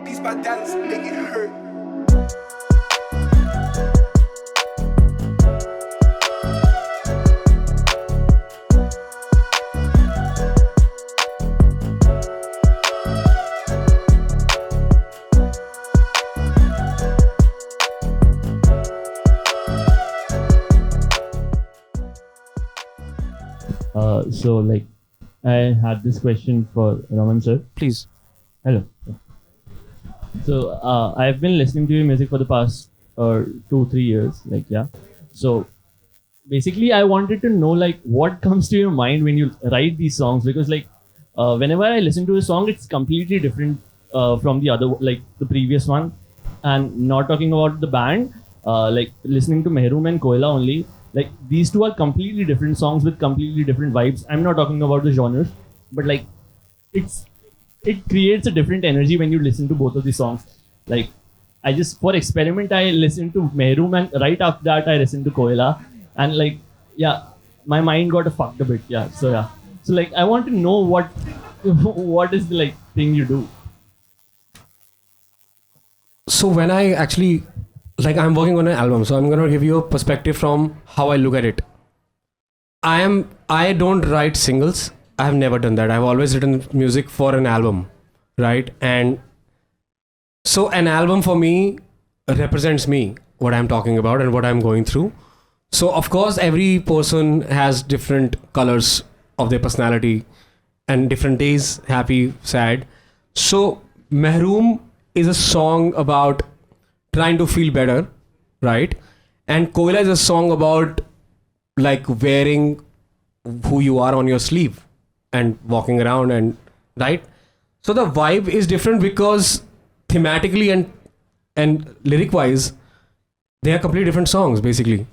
Beats by Dallas, make it hurt. So like, I had this question for Raman sir. Please. Hello. So I've been listening to your music for the past 2-3 years. Like yeah. So basically, I wanted to know like what comes to your mind when you write these songs, because like whenever I listen to a song, it's completely different from the other, like the previous one. And not talking about the band, like listening to Mehroom and Koila only. Like these two are completely different songs with completely different vibes. I'm not talking about the genres, but like it creates a different energy when you listen to both of these songs. Like I just, for experiment, I listened to Mehroom and right after that I listened to Koila, and like yeah, my mind got fucked a bit. Yeah, so yeah, so like I want to know what is the like thing you do. So when I actually, like I'm working on an album, so I'm going to give you a perspective from how I look at it. I don't write singles. I have never done that. I've always written music for an album, right? And so an album for me represents me, what I'm talking about and what I'm going through. So of course, every person has different colors of their personality and different days, happy, sad. So Mehroom is a song about trying to feel better, right? And Koila is a song about like wearing who you are on your sleeve and walking around, and right? So the vibe is different because thematically and lyric wise, they are completely different songs basically.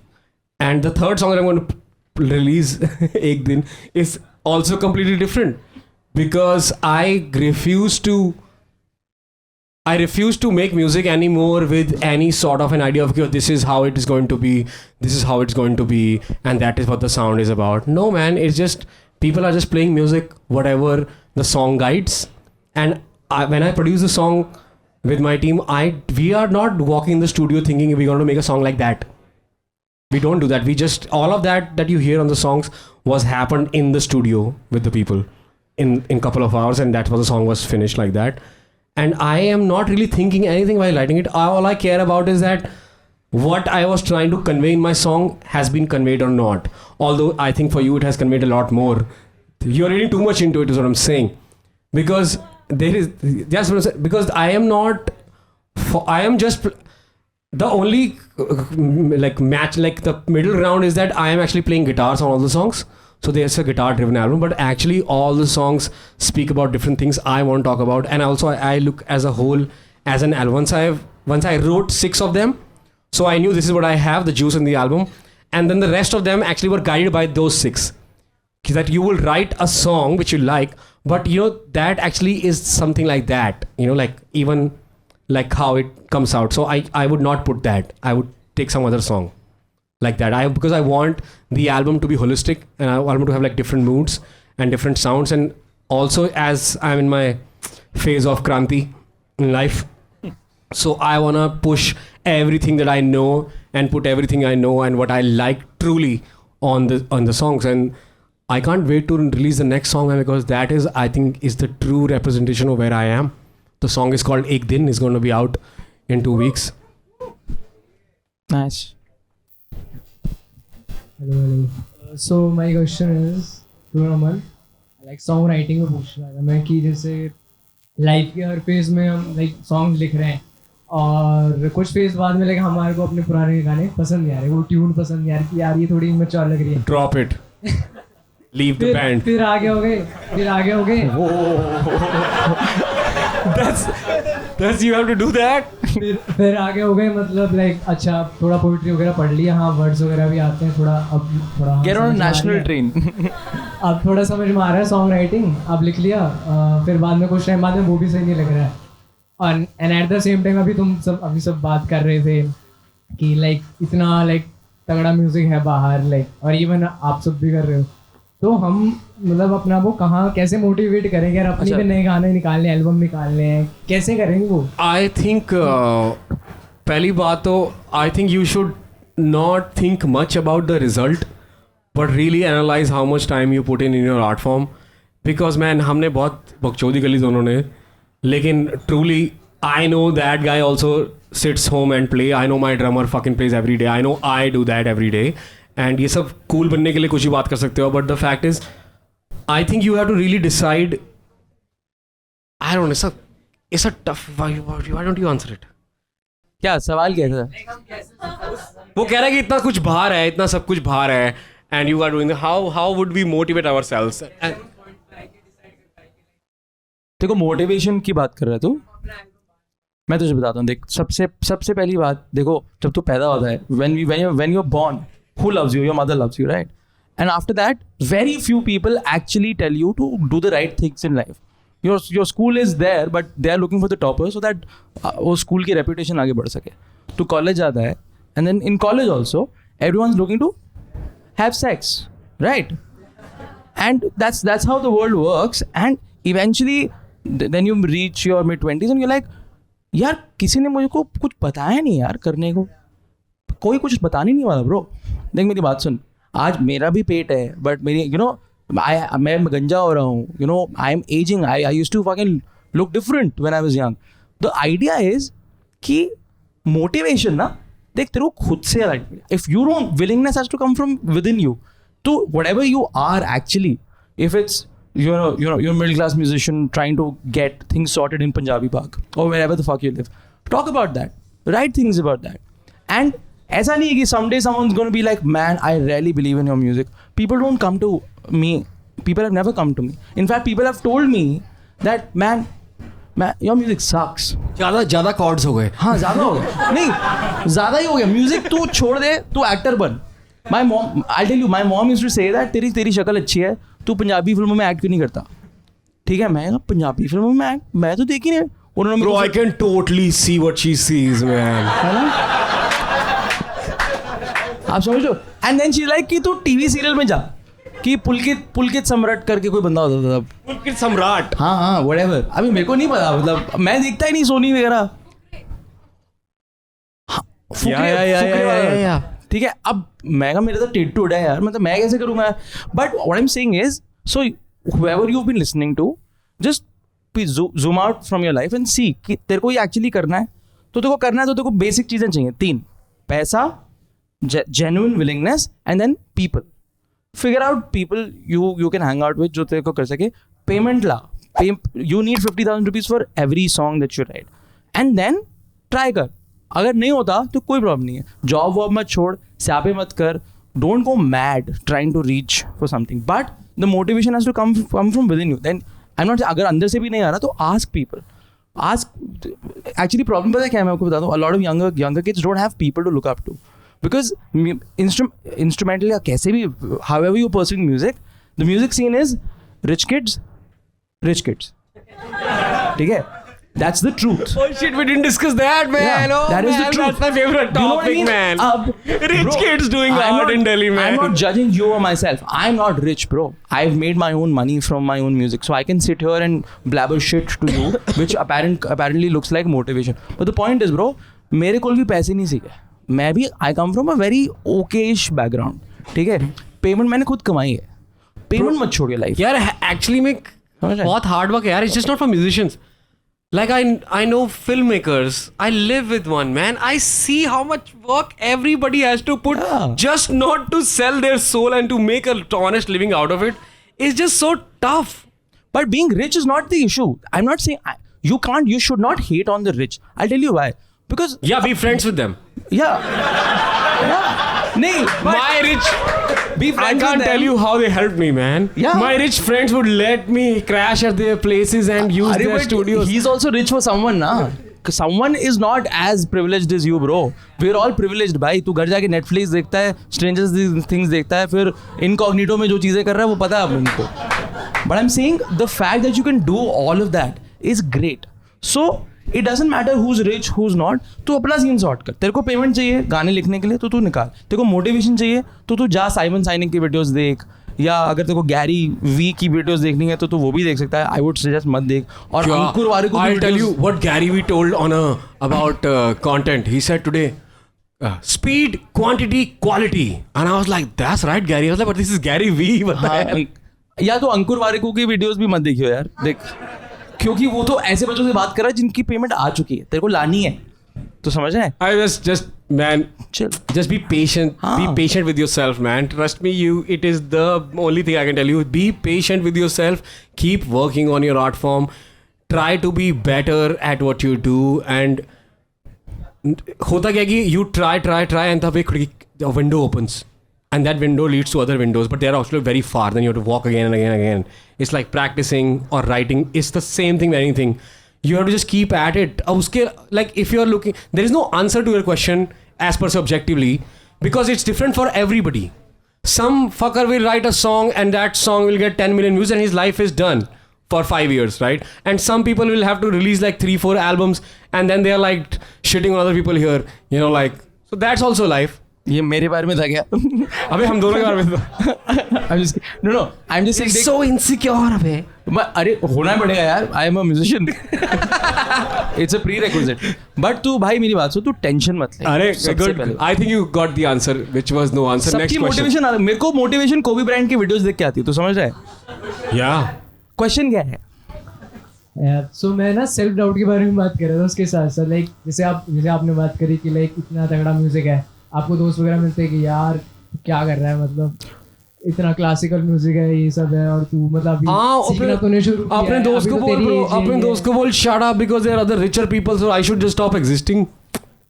And the third song that I'm going to release, Ek Din, is also completely different because I refuse to make music anymore with any sort of an idea of, okay, this is how it is going to be, this is how it's going to be, and that is what the sound is about. No, man, it's just, people are just playing music, whatever the song guides. And when I produce a song with my team, we are not walking in the studio thinking we're going to make a song like that. We don't do that. We just, all of that you hear on the songs was happened in the studio with the people in couple of hours, and that's why the song was finished like that. And I am not really thinking anything while writing it. All I care about is that what I was trying to convey in my song has been conveyed or not. Although I think for you it has conveyed a lot more. You're reading too much into it is what I'm saying. Because because I am just the only match, like the middle ground is that I am actually playing guitars on all the songs. So there's a guitar driven album, but actually all the songs speak about different things I want to talk about. And also I look as a whole as an album. Once I wrote 6 of them, so I knew this is what I have, the juice in the album. And then the rest of them actually were guided by those 6. That you will write a song which you like, but you know, that actually is something like that, you know, like even like how it comes out. So I would not put that. I would take some other song like that. Because I want the album to be holistic, and I want to have like different moods and different sounds. And also, as I'm in my phase of Kranti in life, so I want to push everything that I know and put everything I know and what I like truly on the songs. And I can't wait to release the next song, because that is, I think, is the true representation of where I am. The song is called Ek Din. It's going to be out in 2 weeks. Nice. Hello. So my question is to Raman, like songwriting में पूछ रहा था मैं कि जैसे life के हर phase में हम लाइक सॉन्ग लिख रहे हैं और कुछ फेज बाद में लाइक हमारे को अपने पुराने गाने पसंद नहीं आ रहे, वो ट्यून पसंद नहीं आ रही कि यार ये थोड़ी इमेच्योर लग रही है, drop it, leave the band, फिर आगे हो गए that's you have to do that. फिर आगे हो गए, मतलब लाइक अच्छा थोड़ा पोइट्री वगैरह पढ़ लिया, हाँ वर्ड्स वगैरह भी आते हैं थोड़ा, अब थोड़ा get on a national train. अब थोड़ा समझ में आ रहा है सॉन्ग राइटिंग, अब लिख लिया, फिर बाद में कुछ टाइम बाद में वो भी सही नहीं लग रहा है. और and at the same time अभी सब बात कर रहे थे कि लाइक इतना लाइक तगड़ा म्यूजिक है बाहर, लाइक और इवन आप सब भी कर रहे हो, तो हम मतलब अपना वो कहाँ कैसे मोटिवेट करेंगे यार, अपनी भी नए गाने निकालने, एल्बम निकालने हैं, कैसे करेंगे वो? आई थिंक पहली बात तो I think you should not think much about the result but really analyse how much time you put in your art form. Because man हमने बहुत बकचोदी करी दोनों ने, लेकिन truly I know that guy also sits home and play. I know my drummer fucking plays every day. I know I do that every day. And ये सब cool बनने के लिए कुछ ही बात कर सकते हो, but the fact is I think you have to really decide. I don't know, it's a tough. Why don't you answer it? क्या सवाल क्या था? वो कह रहा है कि इतना कुछ बाहर है, इतना सब कुछ बाहर है, and you are doing how would we motivate ourselves? देखो मोटिवेशन की बात कर रहा है तू, मैं तुझे बताता हूँ. देख सबसे पहली बात, देखो जब तू पैदा होता है, when you're born, who loves you? Your mother loves you, right? And after that, very few people actually tell you to do the right things in life. Your school is there, but they are looking for the topper so that वो school की reputation आगे बढ़ सके. तू college जाता है, and then in college also, everyone's looking to have sex, right? And that's how the world works. And eventually, then you reach your mid-20s and you're like, यार किसी ने मुझे को कुछ बताया नहीं यार करने को, कोई कुछ बताने नहीं वाला ब्रो. देख मेरी बात सुन, आज मेरा भी पेट है, बट मेरी मैं गंजा हो रहा हूँ, I am ageing. I used to fucking look different when I was young. The idea is कि मोटिवेशन ना, देख तेरे को खुद से idea. If you don't, willingness has to come from within you. तो whatever you are actually, if it's you're a middle class musician trying to get things sorted in Punjabi Bagh or wherever the fuck you live, talk about that, write things about that. And ऐसा नहीं है कि someday someone's going to be like, man, I really believe in your music. People don't come to me. People have never come to me. In fact, people have told me that man, your music sucks. ज़्यादा chords हो गए. हाँ ज़्यादा हो गया. नहीं ज़्यादा ही हो गया. म्यूजिक तू छोड़ दे, तू एक्टर बन. My mom, I'll tell you, my mom used to say that तेरी शक्ल अच्छी है, तू पंजाबी फिल्मों में एक्ट क्यों नहीं करता? ठीक है, मैं पंजाबी फिल्मों में एक्ट मैं तो देखी नहीं. उन्होंने Bro, I can totally see what she sees, man. है ना? आप समझ लो. And then she's like कि तू टीवी सीरियल में जा, कि पुलकित सम्राट करके कोई बंदा होता था. पुलकित सम्राट. हाँ whatever. अभी मेरे को नहीं पता, मतलब मैं देखता ही नहीं सोनी वगैरह. या ठीक है. अब मैं मेरा तो टिट टूट है यार, मतलब मैं कैसे करूँगा? But what I am saying is, so whoever you've been listening to, just zoom out from your life and see कि तेरे को ये एक्चुअली करना है. तो तेरे को करना है तो तेरे को बेसिक चीज़ें चाहिए 3: पैसा, genuine willingness, and then people. Figure out people you can hang out with जो तेरे को कर सके. पेमेंट ला. You need 50,000 rupees for every song that you write. And then try कर. अगर नहीं होता तो कोई प्रॉब्लम नहीं है. जॉब वॉब मत छोड़, स्यापे मत कर. Don't go mad trying to reach for something. But the motivation has to come from within you. Then I'm not, अगर अंदर से भी नहीं आ रहा तो ask people. Actually problem पता है क्या है, मैं आपको बताता हूँ. A lot of younger kids don't have people to look up to. Because instrumentally या कैसे भी, however you pursue music, the music scene is rich kids. ठीक है? That's the truth. Oh shit, we didn't discuss that, man. Yeah, oh, that is man, the truth. That's my favorite topic, You know what I mean? man. Rich Bro, kids doing art in Delhi, man. I'm not judging you or myself. I'm not rich, bro. I've made my own money from my own music, so I can sit here and blabber shit to you, which apparently looks like motivation. But the point is, bro, मेरे कोल भी पैसे नहीं सीखे. मैं भी I come from a very okay-ish background. ठीक है? Payment मैंने खुद कमाई है. Payment मत छोड़िए life. यार actually में बहुत hard work है यार. It's just not for musicians. Like I know filmmakers. I live with one, man. I see how much work everybody has to put just not to sell their soul and to make a honest living out of it. It's just so tough. But being rich is not the issue. I'm not saying you should not hate on the rich. I'll tell you why. Because Be friends with them. Yeah. Nee, My rich. be I friends can't with tell them. you how they helped me, man. Yeah. My rich friends would let me crash at their places and use Arey, their but studios. He's also rich for someone, na. Someone is not as privileged as you, bro. We're all privileged, भाई. तू घर जाके Netflix देखता है, Strangers Things देखता है, फिर incognito में जो चीजें कर रहा है वो पता है अब उनको. But I'm saying the fact that you can do all of that is great. So it doesn't matter who's rich, who's not. तू अपना सीन सॉर्ट कर. तेरे को पेमेंट चाहिए गाने लिखने के लिए तो तू निकाल. तेरे को मोटिवेशन चाहिए तो तू जा साइमन साइनिंग की वीडियोस देख, या अगर तेरे को गैरी वी की वीडियोस देखनी है तो वो भी देख सकता है. आई वुड सजेस्ट मत देख. और अंकुर वारिकू की I'll tell you videos- what Gary Vee told on about content. He said today, speed, quantity, quality. And I was like, that's right, Gary. I was like, but this is Gary Vee. What the hell? हाँ, या तो अंकुर वारिकू की videos भी मत देखियो यार. देख, क्योंकि वो तो ऐसे बच्चों से बात कर रहा है जिनकी पेमेंट आ चुकी है, तेरे को लानी है. तो समझ रहे हैं? I just man, Chill. just be patient. Be patient with yourself, man. Trust me, it is the only thing I can tell you. Be patient with yourself. Keep working on your art form. Try to be better at what you do. And होता क्या कि you try, and the window opens. And that window leads to other windows, but they're actually very far. Then you have to walk again and again and again. It's like practicing or writing. It's the same thing with anything. You have to just keep at it. Like if you're looking, there is no answer to your question as per se objectively, because it's different for everybody. Some fucker will write a song and that song will get 10 million views and his life is done for 5 years, right? And some people will have to release like 3-4 albums and then they are like shitting on other people here, you know, like, so that's also life. ये मेरे बारे में था क्या? अबे हम दोनों के बारे में था. I'm just saying. So insecure अबे. अरे होना पड़ेगा यार. I am a musician. It's a prerequisite. But तू भाई मेरी बात सुन, तू टेंशन मत ले. अरे सबसे good. पहले. I think you got the answer, which was no answer. Next सबकी question. मोटिवेशन मेरे को मोटिवेशन कोबी ब्रांड की वीडियोस देख के आती है. तू समझ रहा है? Yeah. क्वेश्चन क्या है? सो मैं ना सेल्फ डाउट के बारे में बात कर रहा था उसके साथ साथ. लाइक जैसे आपने बात करी कि लाइक इतना तगड़ा म्यूजिक है, आपको दोस्त वगैरह मिलते हैं कि यार क्या कर रहा है, मतलब इतना क्लासिकल म्यूजिक है, ये सब है, और तू मतलब सीखना तूने शुरू किया अपने है, दोस्त अभी को तो बोल तेरी bro, age अपने यही दोस्त को बोल shut up because there are other richer people, so I should just stop existing.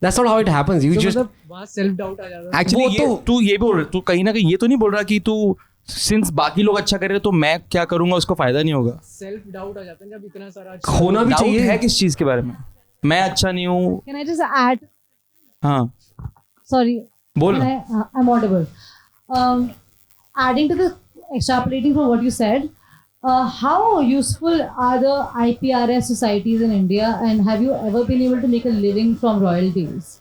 That's not how it happens. You है. तो just मतलब वहाँ सेल्फ डाउट आ जाता है. एक्चुअली वो तो- तू ये बोल, तू कहीं ना कहीं ये तो नहीं बोल रहा कि तू सिंस बाकी लोग अच्छा कर रहे हैं तो मैं क्या करूंगा उसको फायदा नहीं होगा. सेल्फ डाउट आ जाता है जब इतना सारा होना भी डाउट चाहिए. है किस चीज के बारे में? मैं अच्छा नहीं हूँ. Can I just add? हाँ Sorry. बोल. I'm audible. Adding to the extrapolating from what you said, how useful are the IPRS societies in India, and have you ever been able to make a living from royalties?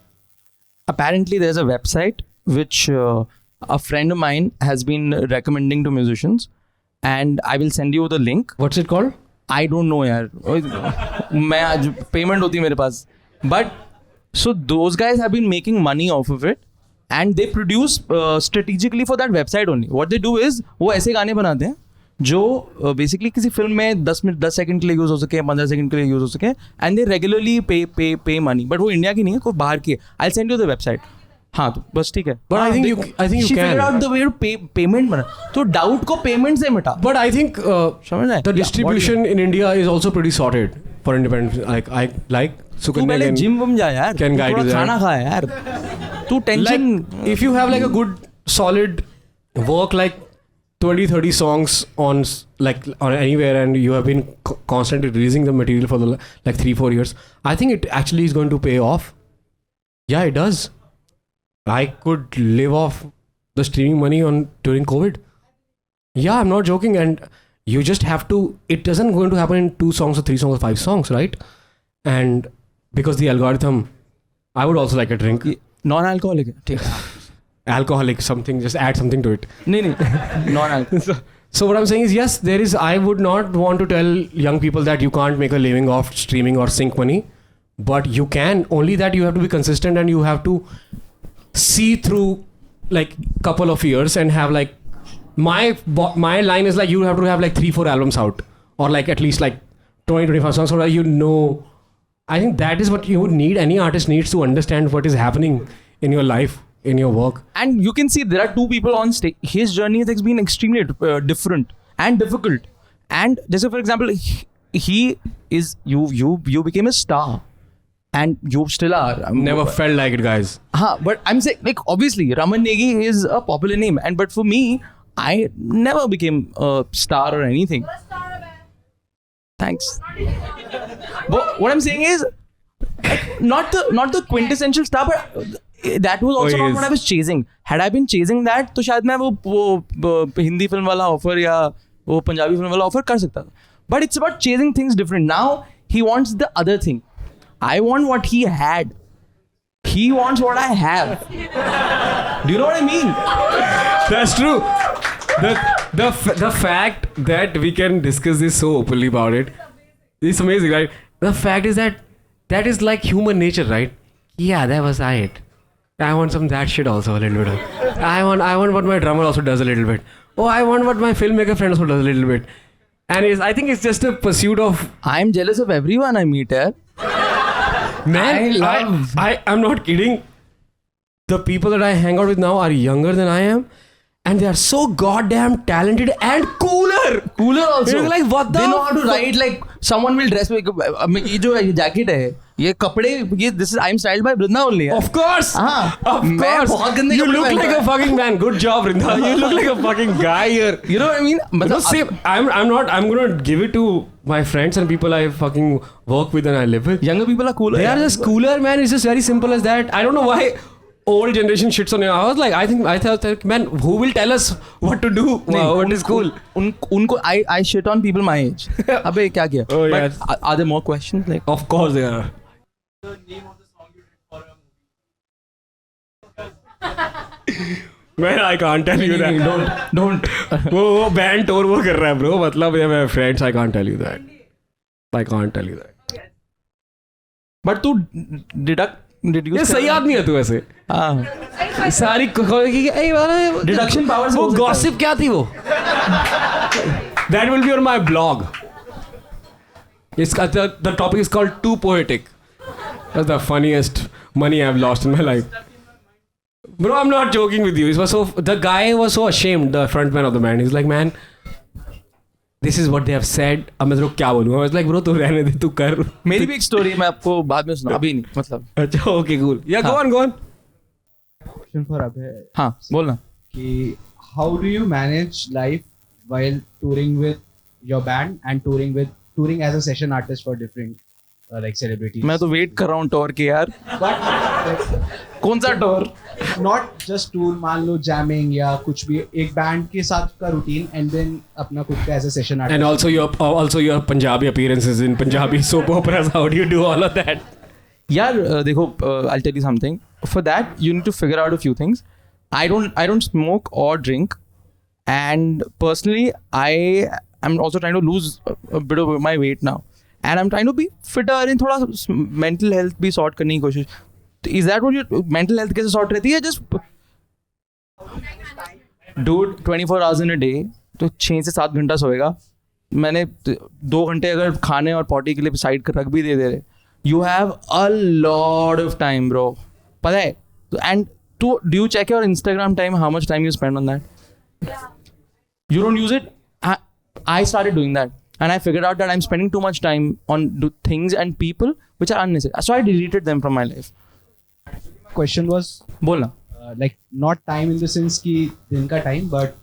Apparently there's a website which a friend of mine has been recommending to musicians, and I will send you the link. What's it called? I don't know यार. मैं आज payment होती है मेरे पास. But so those guys have been making money off of it, and they produce strategically for that website only. What they do is वो ऐसे गाने बनाते हैं जो बेसिकली किसी फिल्म में 10 सेकंड के लिए यूज हो सके, 15 सेकंड के लिए यूज हो सके, एंड दे रेगुलरली पे मनी. बट वो इंडिया की नहीं है, कोई बाहर की है. I send you the website. हाँ तो बस ठीक है. But I think you can. figure out the way to payment बना. तो डाउट को पेमेंट से मिटा. But I think समझ रहा है? the distribution in India is also pretty sorted for independent. Like तू Sukanya पहले can- जिम वम जा यार. can तू guide थोड़ा you there. खाना खा यार. तू tension. like if you have like a good solid work like 20-30 songs on on anywhere, and you have been constantly releasing the material for the like 3-4 years, I think it actually is going to pay off. Yeah, it does. I could live off the streaming money on during COVID. Yeah, I'm not joking. And you just have to, it doesn't going to happen in 2 songs or 3 songs or 5 songs, right? And because the algorithm, I would also like a drink. Non-alcoholic है. ठीक है. Alcoholic, something, just add something to it. नहीं non-alcoholic. So what I'm saying is, yes, I would not want to tell young people that you can't make a living off streaming or sync money, but you can. Only that you have to be consistent, and you have to see through like couple of years and have like my line is like you have to have like 3-4 albums out, or like at least like 20-25 songs, so that you know. I think that is what you would need. Any artist needs to understand what is happening in your life, in your work. And you can see there are 2 people on stage. His journey has been extremely different and difficult. And just for example, he is you became a star, and you still are. Never felt like it, guys. But I'm saying, like, obviously Raman Negi is a popular name, but for me, I never became a star or anything. Thanks. But what I'm saying is, not the quintessential star, but that was also not what I was chasing. Had I been chasing that, तो शायद मैं वो Hindi film वाला offer या वो Punjabi film वाला offer कर सकता था. But it's about chasing things different. Now he wants the other thing. I want what he had. He wants what I have. Do you know what I mean? That's true. the fact that we can discuss this so openly about it is amazing, right? The fact is that is like human nature, right? Yeah, that was it. I want some that shit also a little bit. I want what my drummer also does a little bit. Oh, I want what my filmmaker friend also does a little bit. And I think it's just a pursuit of. I'm jealous of everyone I meet, yaar. Man, I'm not kidding. The people that I hang out with now are younger than I am. And they are so goddamn talented and cooler. Cooler also. You're like, what the? They know how to write, like, someone will dress like, ये जो jacket है, ये कपड़े, this is, I'm styled by Brinda only. Yaar. Of course. हाँ. Of मैं course. बहुत गंदे You कपड़े look पहनता like a हूँ. fucking man. Good job, Brinda. You look like a fucking guy here. You know what I mean? No, see, I'm gonna give it to my friends and people I fucking work with and I live with. Younger people are cooler. They are yaar. just cooler, man. It's just very simple as that. I don't know why old generation shits on you. I thought, man, who will tell us what to do? What is cool? उनको I shit on people my age. अबे क्या किया? Oh, But yeah. are there more questions? Like, Of course they are. The name of the song you did for a movie. Man, I can't tell you that. don't. वो band tour वो कर रहा है bro. मतलब ये मेरे friends, I can't tell you that. I can't tell you that. But तू deduce ये सही आदमी है तू वैसे. हाँ. सारी Deduction powers वो हो सकता है. gossip क्या थी वो? That will be on my blog. The topic is called Too Poetic. That's the funniest money I've lost in my life. Bro, I'm not joking with you. The guy was so ashamed, the frontman of the band. He's like, man, this is what they have said. अब मैं तेरे को क्या बोलूँ? I was like, bro, तू रहने दे, तू कर. मेरी भी एक स्टोरी मैं आपको बाद में सुना, अभी नहीं, मतलब. अच्छा, okay, cool. Yeah, go on. Question for Abhay. हाँ, बोलना. कि how do you manage life while touring with your band and touring as a session artist for different like celebrities? मैं तो वेट कर रहा हूँ टूर के यार. But कौन सा टूर? not just tour, मान लो jamming या कुछ भी, एक band के साथ का routine and then अपना खुद का as a session artist. And also your Punjabi appearances in Punjabi soap operas. How do you do all of that? यार देखो, I'll tell you something. For that, you need to figure out a few things. I don't smoke or drink, and personally, I am also trying to lose a bit of my weight now, and I'm trying to be fitter and थोड़ा mental health भी sort करने की कोशिश. Is that what your mental health कैसे sort रहती है? Just dude, 24 hours in a day, तो 6 से 7 घंटा सोएगा. मैंने 2 घंटे अगर खाने और पॉटी के लिए साइड कर रख भी दे रहे. You have a lot of time, bro. पता है? And do you check your Instagram time? How much time you spend on that? Yeah. You don't use it? I started doing that. And I figured out that I'm spending too much time on things and people which are unnecessary. So I deleted them from my life. Question was बोलना. like not time in the sense कि दिन का time, but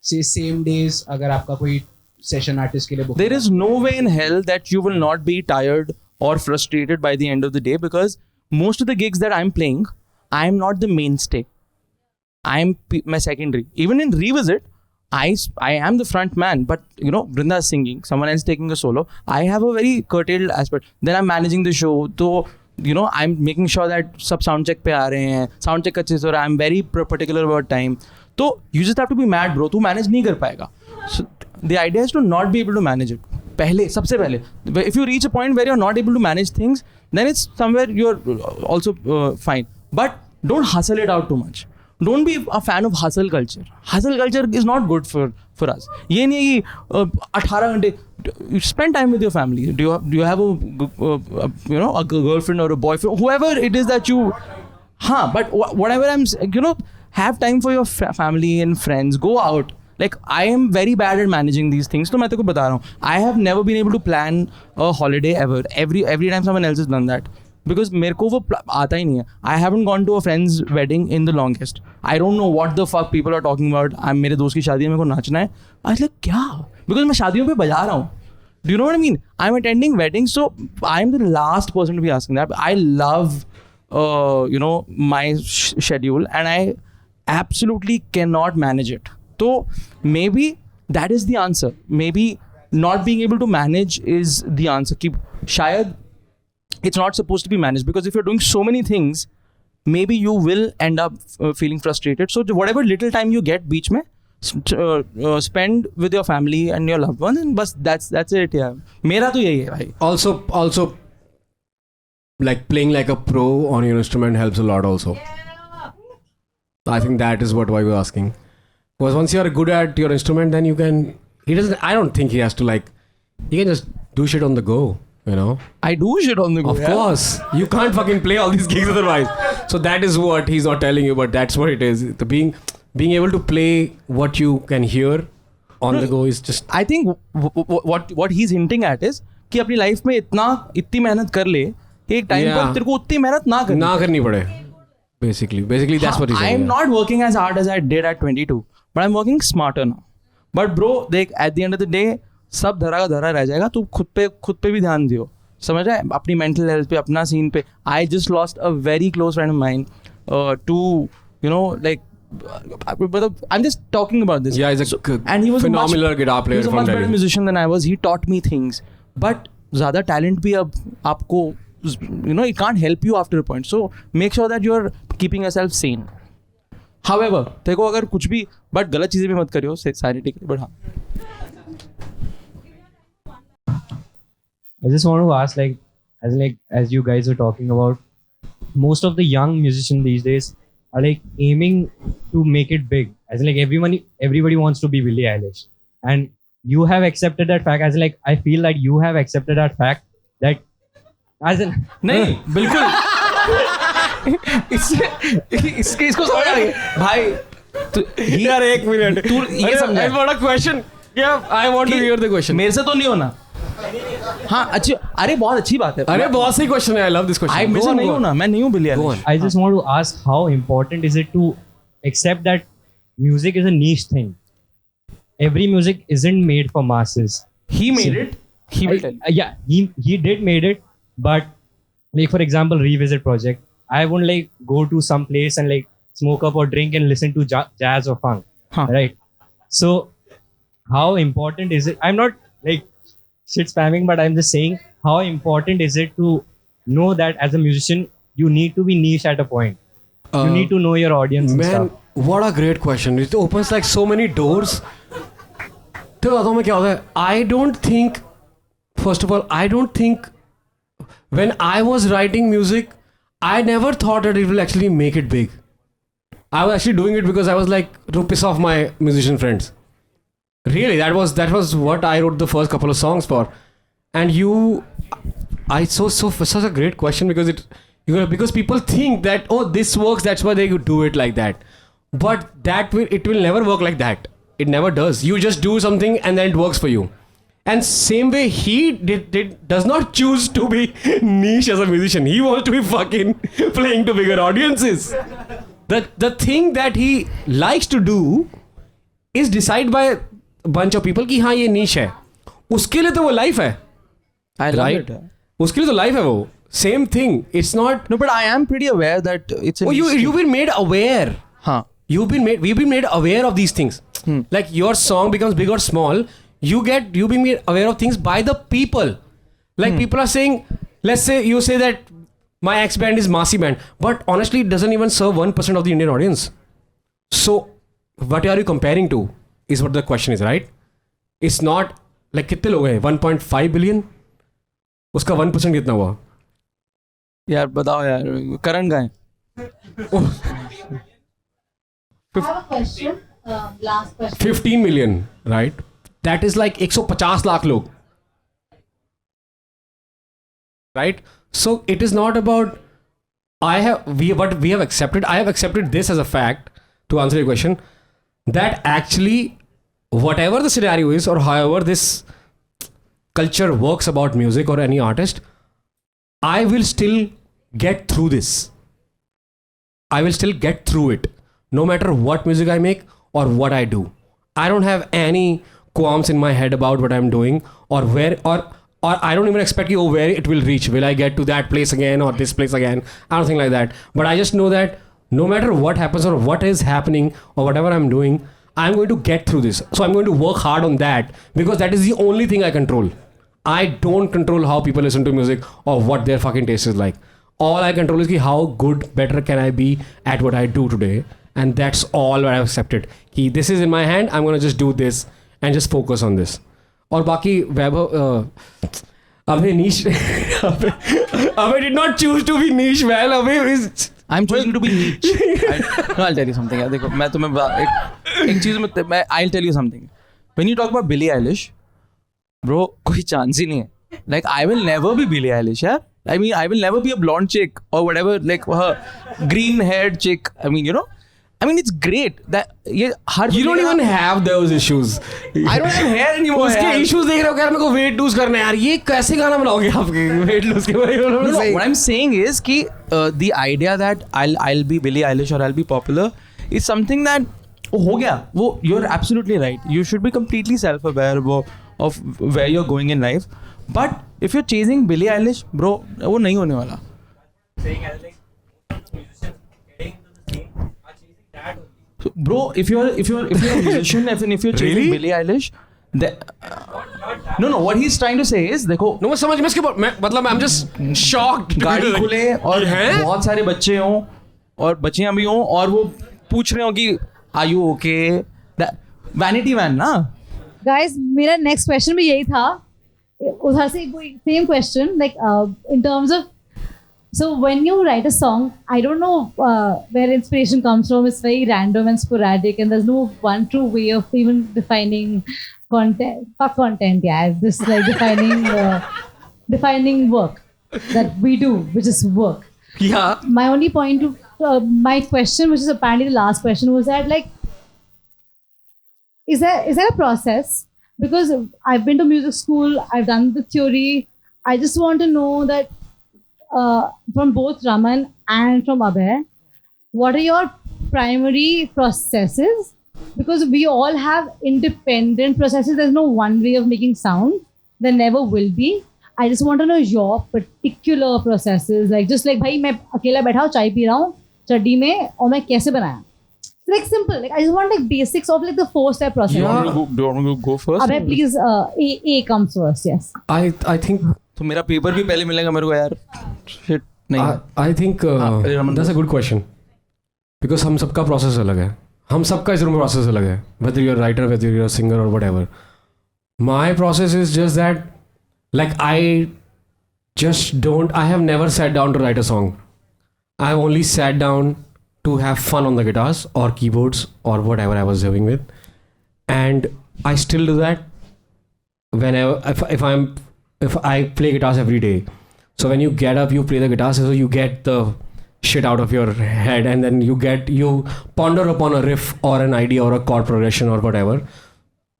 say same days अगर आपका कोई session artist के लिए book. There is no way in hell that you will not be tired or frustrated by the end of the day, because most of the gigs that I'm playing, I'm not the mainstay. I'm my secondary. Even in Revisit, I am the front man, but you know, Brinda is singing, someone else taking a solo. I have a very curtailed aspect. Then I'm managing the show. So, you know, I'm making sure that सब sound check पे आ रहे हैं, sound check अच्छे से हो रहा है. I'm very particular about time. So you just have to be mad, bro. तू manage नहीं कर पाएगा. So the idea is to not be able to manage it. सबसे पहले, if you reach a point where you're not able to manage things, then it's somewhere you're also fine. But don't hustle it out too much. Don't be a fan of hustle culture. Hustle culture is not good for us. ये नहीं है कि 18 घंटे. You spend time with your family. Do you have a girlfriend or a boyfriend, whoever it is that you. But whatever have time for your family and friends. Go out. Like, I am very bad at managing these things. तो मैं तेरे को बता रहा हूँ. I have never been able to plan a holiday ever. Every time someone else has done that. Because मेरे को वो आता ही नहीं है. I haven't gone to a friend's wedding in the longest. I don't know what the fuck people are talking about. मेरे दोस्त की शादी है, मेरे को नाचना है. I was like, क्या? Because मैं शादियों पे बजा रहा हूँ. Do you know what I mean? I'm attending weddings, so I'm the last person to be asking that. I love, my schedule, and I absolutely cannot manage it. So maybe that is the answer. Maybe not being able to manage is the answer. कि शायद it's not supposed to be managed, because if you're doing so many things, maybe you will end up feeling frustrated. So whatever little time you get बीच में, spend with your family and your loved ones, and bas that's it. Yeah, मेरा तो यही है भाई. Also, like playing like a pro on your instrument helps a lot also. I think that is what why we're asking. Because once you're good at your instrument, then you can. I don't think he has to like. He can just do shit on the go. You know. I do shit on the go. Of course, you can't fucking play all these gigs otherwise. So that is what he's not telling you, but that's what it is. The being able to play what you can hear on the go is just. I think what he's hinting at is कि अपनी life में इतनी मेहनत कर ले एक time पर तेरे को उतनी मेहनत ना करनी पड़े. Basically that's what he's saying. I am not working as hard as I did at 22, but I'm working smarter now. But bro, देख at the end of the day सब धरा का धरा रह जाएगा. तू खुद पे भी ध्यान दियो, समझ रहा है, अपनी मेंटल हेल्थ पे, अपना सीन पे. I just lost a very close friend of mine to, you know, like, I'm just talking about this. Yeah, he's a and he was phenomenal guitar player. He was a much better musician than I was. He taught me things, but ज़्यादा talent भी अब आपको, you know, it can't help you after a point. So make sure that you're keeping yourself sane. However, देखो अगर कुछ भी but गलत चीजें भी मत करियो sanity के लिए. But हाँ. I just want to ask, as you guys were talking about, most of the young musicians these days are like aiming to make it big. As in, like, everybody wants to be Billie Eilish, and you have accepted that fact. As in, like, I feel that you have accepted that fact that, as in, नहीं बिल्कुल इसको समझ आ गया भाई. यार एक minute, तू ये समझ. बड़ा question. I want to hear the question. मेरे से तो नहीं होना. हाँ अच्छी, अरे बहुत अच्छी बात है. अरे बहुत सही क्वेश्चन है. I love this question. मेरे से नहीं होना, मैं नहीं हूँ Billie Eilish. I just want to ask, how important is it to accept that music is a niche thing? Every music isn't made for masses. He made it. He will tell you. Yeah, he did made it, but like, for example, Revisit Project, I wouldn't like go to some place and like smoke up or drink and listen to jazz or funk, right? So how important is it? I'm not like shit spamming, but I'm just saying, how important is it to know that as a musician you need to be niche at a point? You need to know your audience. Man, and stuff. what a great question. It opens like so many doors. तो बताओ मैं क्या होता है. I don't think, first of all, I don't think when I was writing music, I never thought that it will actually make it big. I was actually doing it because I was like to piss off my musician friends. Really, that was what I wrote the first couple of songs for. And such a great question, because because people think that, oh, this works, that's why they do it like that. But it will never work like that. It never does. You just do something and then it works for you. And same way, he does not choose to be niche as a musician. He wants to be fucking playing to bigger audiences. The thing that he likes to do is decided by a bunch of people कि हाँ ये niche है. उसके लिए तो वो life है. I love right? it. उसके लिए तो life है वो. Same thing. It's not. No, but I am pretty aware that it's. You've been made aware. हाँ. We've been made aware of these things. Like your song becomes big or small. You've been made aware of things by the people. Like people are saying, let's say you say that my ex band is Masi band, but honestly it doesn't even serve 1% of the Indian audience. So what are you comparing to is what the question is, right? It's not like कितने लोग हैं 1.5 billion. उसका 1% कितना हुआ? यार बताओ यार, करण का है. I have a question. Last question. 15 million, right? That is like 150 lakh log. Right? So it is not about I have accepted this as a fact, to answer your question, that actually whatever the scenario is, or however this culture works about music or any artist, I will still get through this. I will still get through it, no matter what music I make or what I do. I don't have any qualms in my head about what I'm doing, or where, or I don't even expect where it will reach. Will I get to that place again or this place again? I don't think like that. But I just know that no matter what happens or what is happening or whatever I'm doing, I'm going to get through this. So I'm going to work hard on that, because that is the only thing I control. I don't control how people listen to music or what their fucking taste is like. All I control is how good, better can I be at what I do today. and that's all what I've accepted. Ki this is in my hand. I'm gonna just do this and just focus on this. और बाकी वैभव Abhay niche. Abhay did not choose to be niche, man. Abhay is. I'm choosing to be niche. I'll tell you something. यार देखो मैं तुम्हें एक चीज़ में I'll tell you something. When you talk about Billie Eilish, bro, कोई chance ही नहीं है. Like I will never be Billie Eilish, यार. I mean, I will never be a blonde chick or whatever, like her green-haired chick. I mean, you know. I mean, it's great that ये हर You don't even have those issues. I don't have hair anymore. उसके issues देख रहे हो यार, मेरे को weight lose करना है यार. ये कैसे गाना बनाओगे आपके weight lose के बारे में? No, what I'm saying is कि the idea that I'll be Billie Eilish or I'll be popular is something that हो गया. वो you're absolutely right. You should be completely self-aware of where you're going in life. But if you're chasing Billie Eilish, bro, वो नहीं होने वाला. So, bro, if you're a musician, if you're chasing Really? Billie Eilish, no, what he's trying to say is, देखो, No, मैं समझ में इसके मतलब I'm just shocked. गाड़ी खुले और हैं? बहुत सारे बच्चे हों और बच्चियां भी हों और वो पूछ रहे हो कि are you okay? Vanity man ना? Guys, मेरा next question भी यही था. उधर से same question, like in terms of, so when you write a song, I don't know where inspiration comes from. It's very random and sporadic, and there's no one true way of even defining content. Fuck content, yeah. This is like defining work that we do, which is work. Yeah. My only point to my question, which is apparently the last question, was that like, is there a process? Because I've been to music school, I've done the theory. I just want to know that from both Raman and from Abhay, what are your primary processes? Because we all have independent processes. There's no one way of making sound. There never will be. I just want to know your particular processes. Like just like, भाई मैं अकेला बैठा हूँ चाय P रहा हूँ चड्डी में और मैं कैसे बनाया? Like simple. Like I just want like basics of like the 4-step process. Do you want me to go first? Abhay, please. A comes first. Yes. I think तो मेरा पेपर भी पहले मिलेगा मेरे को यार. Shit नहीं. I think that's a good question. Because हम सबका process अलग है. हम सबका इस रूम में process अलग है. Whether you're a writer, whether you're a singer or whatever. My process is just that, like I have never sat down to write a song. I've only sat down to have fun on the guitars or keyboards or whatever I was doing with. And I still do that whenever, if I play guitars every day. So when you get up, you play the guitars, so you get the shit out of your head, and then you ponder upon a riff or an idea or a chord progression or whatever.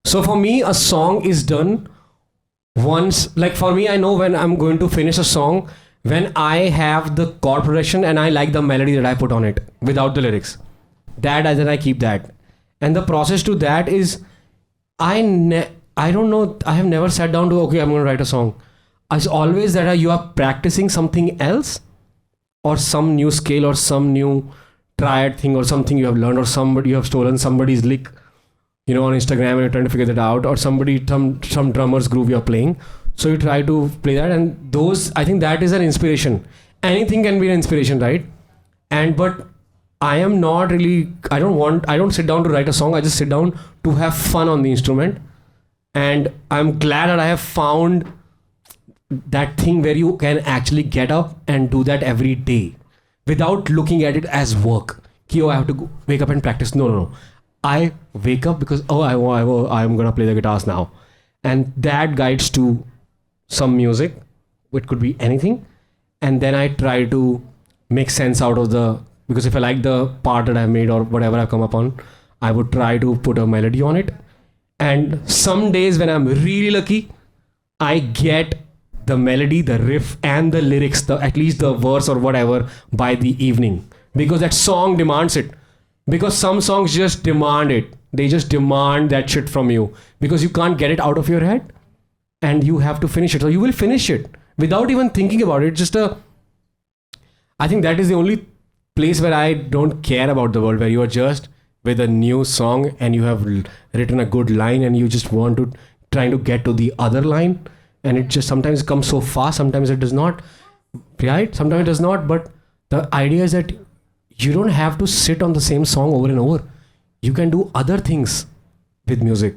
So for me, a song is done once. Like for me, I know when I'm going to finish a song when I have the chord progression and I like the melody that I put on it without the lyrics. Then I keep that. And the process to that is I don't know, I have never sat down to, okay, I'm going to write a song. It's always that you are practicing something else or some new scale or some new triad thing or something you have learned, or somebody you have stolen somebody's lick, you know, on Instagram and you're trying to figure that out, or some drummer's groove you're playing. So you try to play that, and those, I think that is an inspiration. Anything can be an inspiration, right? But I am not really, I don't sit down to write a song. I just sit down to have fun on the instrument. And I'm glad that I have found that thing where you can actually get up and do that every day without looking at it as work. I have to wake up and practice. No. I wake up because, I'm going to play the guitars now. And that guides to some music. It could be anything. And then I try to make sense out of because if I like the part that I've made or whatever I've come upon, I would try to put a melody on it. And some days when I'm really lucky, I get the melody, the riff and the lyrics, at least the verse or whatever, by the evening. Because that song demands it. Because some songs just demand it. They just demand that shit from you. Because you can't get it out of your head. And you have to finish it. So you will finish it without even thinking about it. I think that is the only place where I don't care about the world, where you are just with a new song and you have written a good line and you just want to trying to get to the other line, and it just sometimes comes so fast, sometimes it does not, right? Sometimes it does not, but the idea is that you don't have to sit on the same song over and over. You can do other things with music,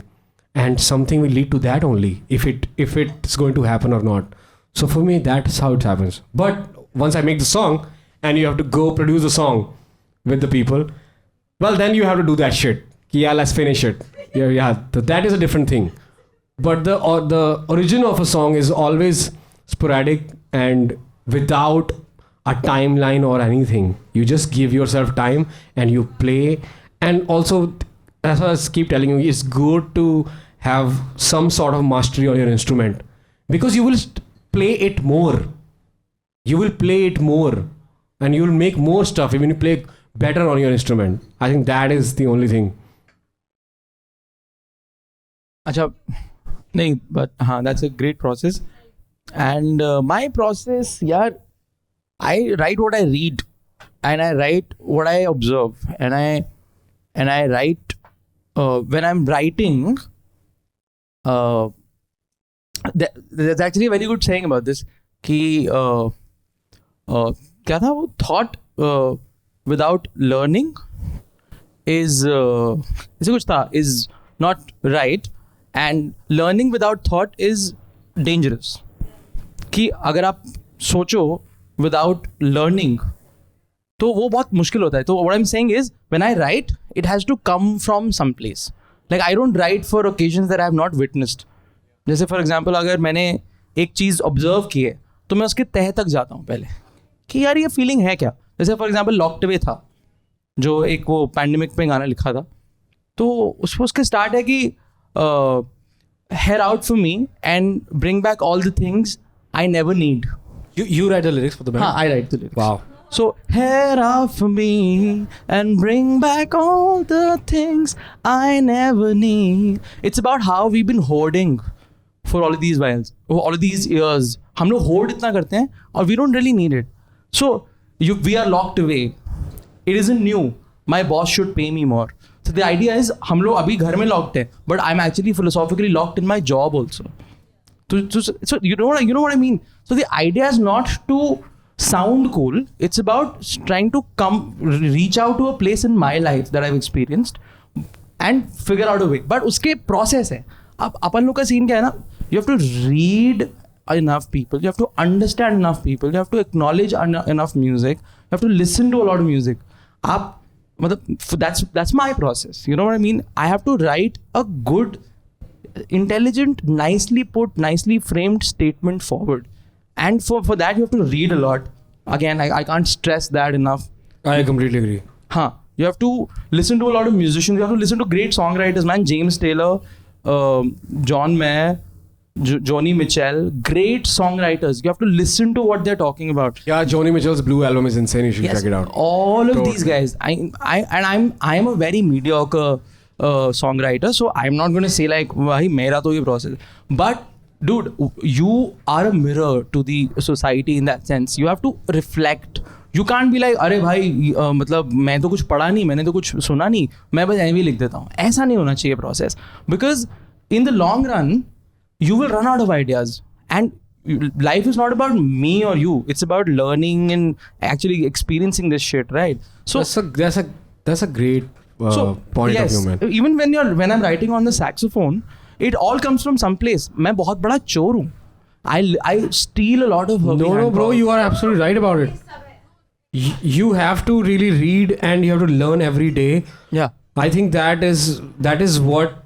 and something will lead to that only if it's going to happen or not. So for me, that's how it happens. But once I make the song and you have to go produce the song with the people, well, then you have to do that shit. Yeah, let's finish it. Yeah, that is a different thing. But the origin of a song is always sporadic and without a timeline or anything. You just give yourself time and you play. And also, as I keep telling you, it's good to have some sort of mastery on your instrument, because you will play it more. You will play it more and you will make more stuff even you play better on your instrument. I think that is the only thing. अच्छा नहीं, but हाँ, that's a great process. And my process, यार, I write what I read, and I write what I observe, and I write when I'm writing. There's actually a very good saying about this कि क्या था वो, thought without learning is ऐसे कुछ था, is not right, and learning without thought is dangerous. कि अगर आप सोचो without learning तो वो बहुत मुश्किल होता है. तो what I'm saying is, when I write, it has to come from some place. Like I don't write for occasions that I have not witnessed. जैसे फॉर एग्जाम्पल अगर मैंने एक चीज़ ऑब्जर्व की है तो मैं उसके तह तक जाता हूँ पहले कि यार ये फीलिंग है क्या. जैसे फॉर एग्जाम्पल लॉक्ड अवे था, जो एक वो पैंडेमिक पे गाना लिखा था, तो उसके स्टार्ट है कि hear out for me and bring back all the things I never need. You write the lyrics for the band? हाँ, I write the lyrics. Wow. So, head out for me and bring back all the things I never need. It's about how we've been hoarding for all of these whiles, all of these years. हम लोग hoard इतना करते हैं और we don't really need it. So, we are locked away. It isn't new. My boss should pay me more. So the idea is हम लोग अभी घर में locked हैं, but I'm actually philosophically locked in my job also. So you know what I mean. So the idea is not to sound cool. It's about trying to reach out to a place in my life that I've experienced and figure out a way. But उसके process है. अब अपन लोग का scene क्या है ना? You have to read enough people. You have to understand enough people. You have to acknowledge enough music. You have to listen to a lot of music. आप मतलब that's my process. You know what I mean? I have to write a good, intelligent, nicely put, nicely framed statement forward, and for that you have to read a lot. Again, I can't stress that enough. I completely agree. You have to listen to a lot of musicians. You have to listen to great songwriters, man. James Taylor, John Mayer, Joni Mitchell, great songwriters. You have to listen to what they're talking about. Yeah, Joni Mitchell's Blue album is insane. You should Yes, check it out. all of Totally. these guys. I am a very mediocre songwriter, so I'm not going to say like भाई मेरा तो ये process. But dude, you are a mirror to the society in that sense. You have to reflect. You can't be like अरे भाई मतलब मैं तो कुछ पढ़ा नहीं, मैंने तो कुछ सुना नहीं, मैं बस ऐसे ही लिख देता हूँ. ऐसा नहीं होना चाहिए process, because in the long run you will run out of ideas, and life is not about me or you. It's about learning and actually experiencing this shit, right? So that's a great point yes, of view, man. Even when I'm writing on the saxophone, it all comes from some place. मैं बहुत बड़ा चोर हूँ. I steal a lot of Herbie No, Hancock. bro, you are absolutely right about it. You have to really read and you have to learn every day. Yeah. I think that is what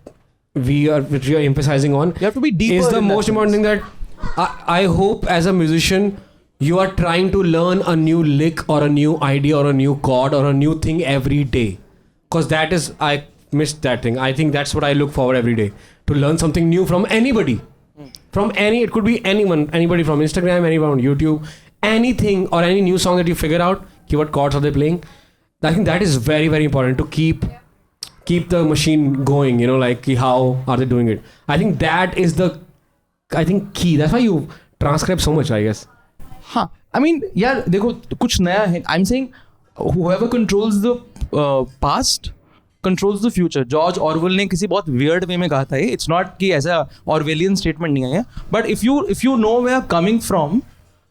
which we are emphasizing on. You have to be deeper. Is the in that most important sense. thing that I hope as a musician you are trying to learn a new lick or a new idea or a new chord or a new thing every day. Because that is, I missed that thing. I think that's what I look forward every day, to learn something new from anybody. It could be anyone, anybody from Instagram, anyone on YouTube, anything or any new song that you figure out, what chords are they playing. I think that is very, very important to keep the machine going, you know, like how are they doing it. I think that is the key. That's why you transcribe so much, I guess. हाँ, I mean, यार देखो कुछ नया है. I'm saying whoever controls the past controls the future. George Orwell ने किसी बहुत weird way में कहा था ये. It's not कि ऐसा Orwellian statement नहीं है. But if you know where you're coming from,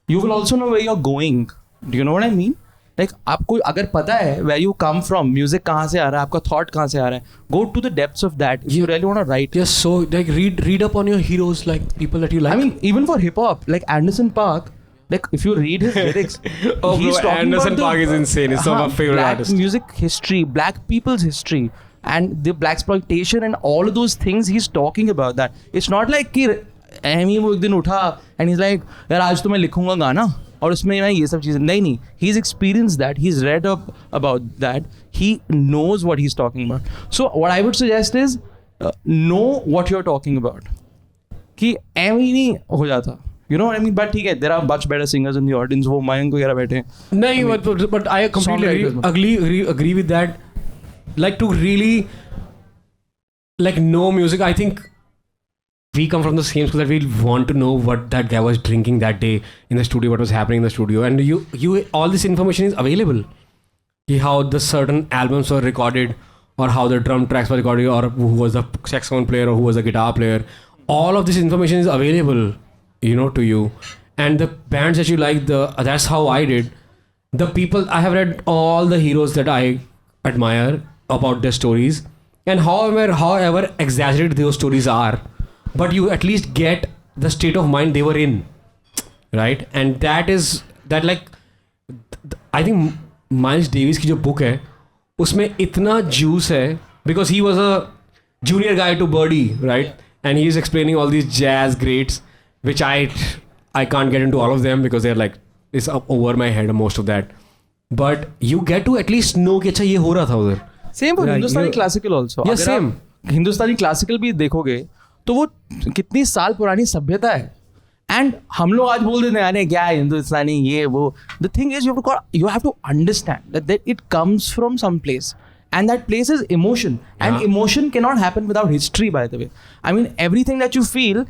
you will also know where you're going. Do you know what I mean? Like आपको अगर पता है where you come from, music कहाँ से आ रहा है, आपका thought कहाँ से आ रहा है, go to the depths of that. If you really want to write. Yes, so like read up on your heroes, like people that you like. I mean, even for hip hop, like Anderson .Paak, like if you read his lyrics, Oh, he's bro, talking Anderson about .Paak is insane. He's some of my favorite black artists. music history, black people's history, and the black exploitation and all of those things. He's talking about that. It's not like कि Amy वो एक दिन उठा and he's like यार आज तो मैं लिखूंगा गाना और उसमें मैं ये सब चीज़ें नहीं. He's experienced that. He's read up about that. He knows what he's talking about. So what I would suggest is know what you're talking about. कि एमी नहीं हो जाता. You know what I mean? But ठीक है, there are much better singers in the audience. वो मयंक वगैरह बैठे हैं. No, but I completely agree with that. Like to really like know music, I think we come from the same school that we want to know what that guy was drinking that day in the studio, what was happening in the studio, and you all this information is available. How the certain albums were recorded, or how the drum tracks were recorded, or who was the saxophone player, or who was the guitar player. All of this information is available, you know, to you. And the bands that you like, that's how I did. The people, I have read all the heroes that I admire about their stories, and however exaggerated those stories are, but you at least get the state of mind they were in, right? And that like I think Miles Davis की जो book है उसमें इतना juice है, because he was a junior guy to Birdie, right? And he is explaining all these jazz greats, which I can't get into all of them because they're like, it's up over my head, most of that. But you get to at least know कि अच्छा ये हो रहा था उधर. Same for Hindustani classical also. Yeah, same. Hindustani classical भी देखोगे तो वो कितनी साल पुरानी सभ्यता है. एंड हम लोग आज बोल देते हैं अरे क्या है हिंदुस्तानी ये वो. The thing is you have to understand that it comes from some place, and that place is emotion, and emotion cannot happen without history, by the way. I mean, everything that you feel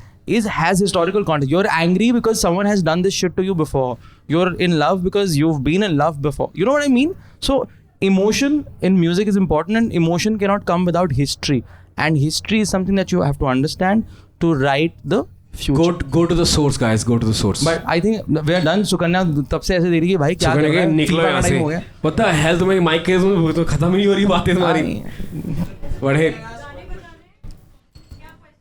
has historical context. You're angry because someone has done this shit to you before. You're in love because you've been in love before. You know what I mean? So emotion in music is important, and emotion cannot come without history. And history is something that you have to understand to write the future. Go to the source, guys. Go to the source. But I think we are done. Sukanya तब से ऐसे दे रही है भाई क्या कर रहा है? निकलो यहाँ से. What the hell, तुम्हें माइक के तो खत्म ही नहीं हो रही बातें तुम्हारी. बड़े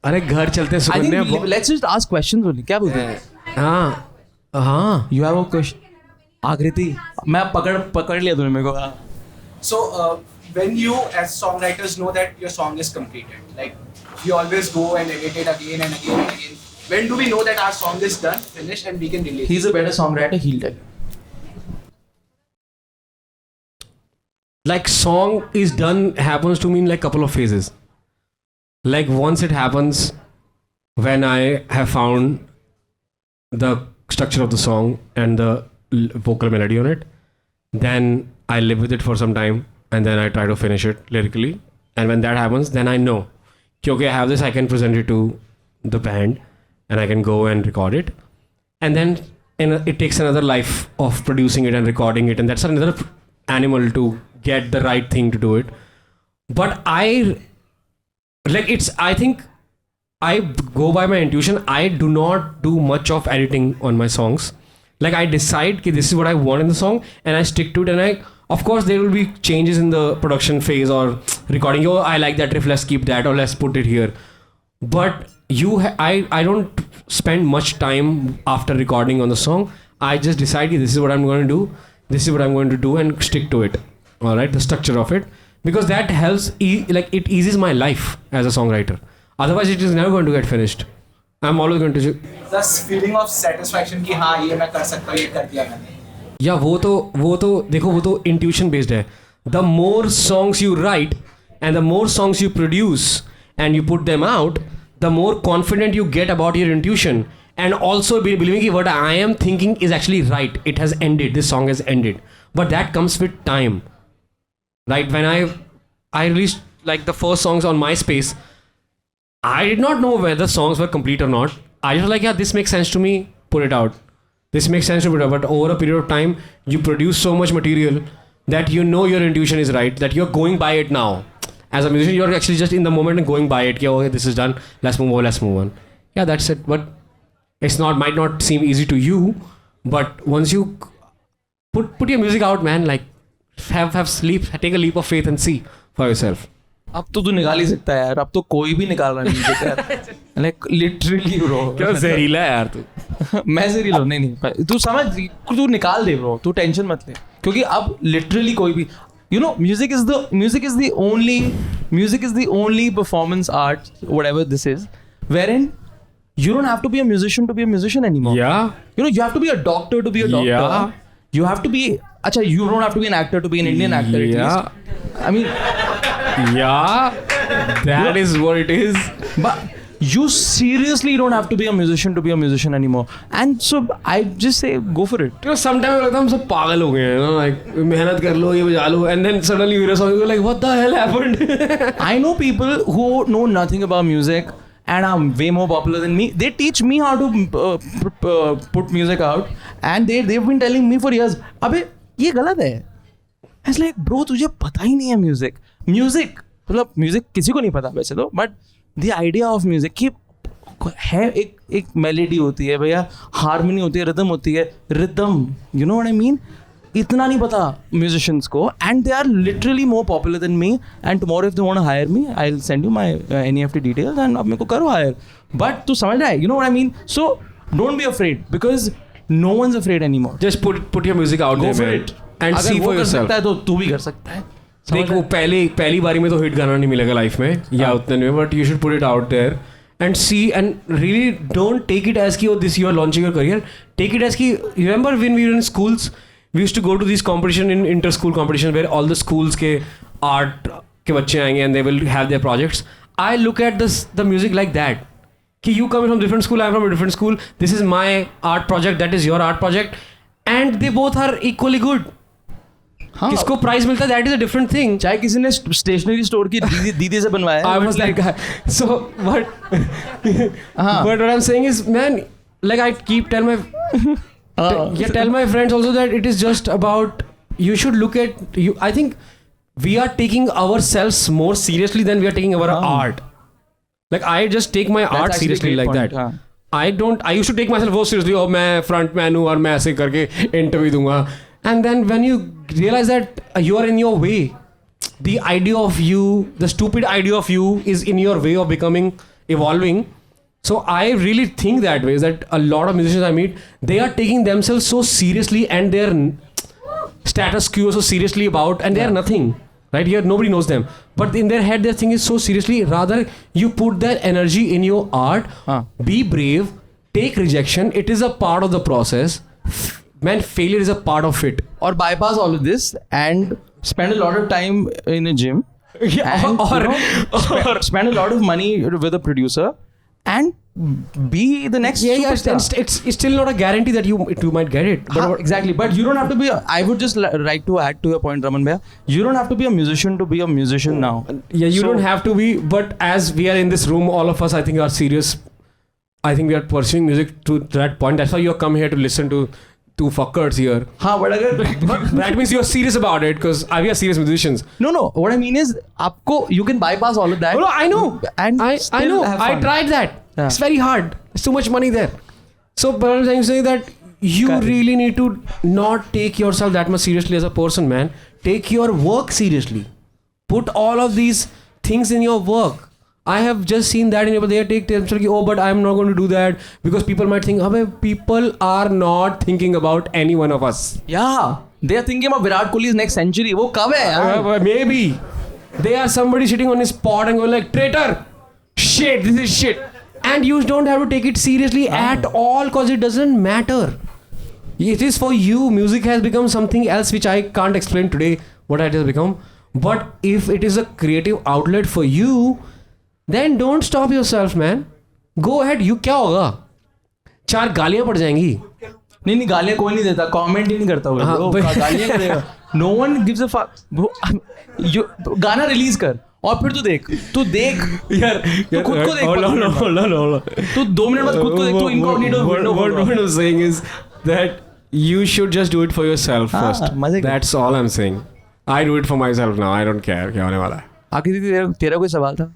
अरे घर चलते हैं I Sukanya. think let's just ask questions only. क्या बोलते हैं? हाँ. You have a question. आकृति मैं पकड़ लिया तूने मेरे को. So, when you as songwriters know that your song is completed, like we always go and edit it again and again and again. When do we know that our song is done, finished, and we can release? He's a better songwriter. He'll tell you. Like song is done happens to me in like couple of phases. Like once it happens when I have found the structure of the song and the vocal melody on it, then I live with it for some time, and then I try to finish it lyrically. And when that happens, then I know, okay, I have this, I can present it to the band, and I can go and record it. And then it takes another life of producing it and recording it, and that's another animal to get the right thing to do it. But I think I go by my intuition. I do not do much of editing on my songs. Like I decide that this is what I want in the song, and I stick to it. And of course, there will be changes in the production phase or recording. Oh, I like that riff. Let's keep that, or let's put it here. But I don't spend much time after recording on the song. I just decide this is what I'm going to do. This is what I'm going to do, and stick to it. All right, the structure of it, because that helps. Like it eases my life as a songwriter. Otherwise, it is never going to get finished. I'm always going to. This feeling of satisfaction कि हाँ ये मैं कर सकता हूँ, ये कर दिया मैंने. या वो तो देखो वो तो intuition based है. The more songs you write and the more songs you produce and you put them out, the more confident you get about your intuition, and also believing that what I am thinking is actually right. It has ended. This song has ended. But that comes with time. Right? When I released like the first songs on MySpace, I did not know whether songs were complete or not. I was like, yeah, this makes sense to me, put it out. This makes sense to put it out. But over a period of time, you produce so much material that you know your intuition is right, that you're going by it now. As a musician, you're actually just in the moment and going by it. Yeah, okay, this is done. Let's move on. Yeah, that's it. But might not seem easy to you. But once you put your music out, man. Like have sleep, take a leap of faith and see for yourself. अब तो तू निकाल ही सकता है यार, अब तो कोई भी निकाल रहा नहीं यार, लाइक लिटरली ब्रो। क्या जहरीला है यार तू। मैं जहरीला हूँ, नहीं तू समझ, तू निकाल दे ब्रो, तू टेंशन मत ले, क्योंकि अब लिटरली कोई भी, you know, music is the only performance art, whatever this is, wherein you don't have to be a musician to be a musician anymore. Yeah. You know, you have to be a doctor to be a doctor. Yeah. You have to be, you don't have to be an actor to be an Indian actor at least. I mean, yeah, that is what it is. but you seriously don't have to be a musician to be a musician anymore. And so I just say go for it. You know, sometimes लगता है हम सब पागल हो गए हैं, you know, like मेहनत कर लो, ये बजा लो, and then suddenly you hear a song, you're like, what the hell happened? I know people who know nothing about music and are way more popular than me. They teach me how to put music out, and they've been telling me for years, अबे ये गलत है. I was like, bro, तुझे पता ही नहीं है music मतलब music किसी को नहीं पता वैसे तो, but the idea of music कि है एक मेलेडी होती है भैया, हारमोनी होती है, रिदम होती है, rhythm, you know what I mean, इतना नहीं पता म्यूजिशियंस को, and they are literally more popular than me, and tomorrow if they want to hire me I will send you my NEFT details and अब मेरे को करो higher. But तू समझ रहा है, you know what I mean, so don't be afraid because no one is afraid anymore. Just put your music out there, man, and see for yourself. सकता है तो तू भी कर सकता है. देख वो पहली बारी में तो हिट गाना नहीं मिलेगा लाइफ में या उतने में, but you should put it out there and see and really don't take it as की oh this you are launching your career. Take it as ki remember when we were in schools we used to go to these competition in inter school competition where all the schools के art के बच्चे आएंगे and they will have their projects. I look at the music like that कि you come from different school, I am from a different school, this is my art project, that is your art project, and they both are equally good. हाँ, किसको prize मिलता है that is a different thing. चाहे किसी ने stationery store की दीदी से बनवाया, I was like, so what what I'm saying is, man, like I keep tell my friends also that it is just about, you should look at you. I think we are taking ourselves more seriously than we are taking our art. Like I just take my art seriously like that. I used to take myself very seriously. Oh, मैं frontman हूँ और मैं ऐसे करके interview दूंगा. And then when you realize that you are in your way, the idea of you, the stupid idea of you is in your way of becoming, evolving. So I really think that way, is that a lot of musicians I meet, they are taking themselves so seriously and their status quo so seriously about, and they are nothing. Right here, nobody knows them. But in their head, their thing is so seriously. Rather, you put that energy in your art. Be brave. Take rejection. It is a part of the process. Man, failure is a part of it. Or bypass all of this and spend a lot of time in a gym. Yeah, and, spend a lot of money with a producer and be the next superstar. It's still not a guarantee that you might get it. But exactly. But you don't have to be. I would just like to add to your point, Raman Bhaiya. You don't have to be a musician to be a musician now. Yeah, you don't have to be. But as we are in this room, all of us, I think, are serious. I think we are pursuing music to that point. That's why you have come here to listen to two fuckers here. हाँ, but अगर that means you're serious about it, because we are serious musicians. No. What I mean is, आपको you can bypass all of that. No, I know. And I know. have I fun. tried that. Yeah. It's very hard. There's too much money there. So, but I'm saying that you really need to not take yourself that much seriously as a person, man. Take your work seriously. Put all of these things in your work. I have just seen that in people. They take themselves like, oh, but I'm not going to do that because people might think, Abhay, people are not thinking about any one of us. Yeah, they are thinking about Virat Kohli's next century. वो कब है यार? Maybe they are somebody sitting on his pod and going like, traitor, shit, this is shit, and you don't have to take it seriously at all, because it doesn't matter. It is for you. Music has become something else which I can't explain today what it has become. But if it is a creative outlet for you, then don't stop yourself, man. Go ahead. You क्या होगा? 4 गालियाँ पड़ जाएंगी. नहीं गालियाँ कोई नहीं देता, कमेंट ही नहीं करता वो, गालियाँ करेगा. No one gives a fuck. गाना रिलीज कर और फिर तू देख यार, तू खुद को देख. तू 2 मिनट बाद खुद को देख. तू incognito. What I'm saying is that you should just do it for yourself first. That's all I'm saying. I do it for myself now. I don't care क्या होने वाला है. आखिर तेरा कोई सवाल था?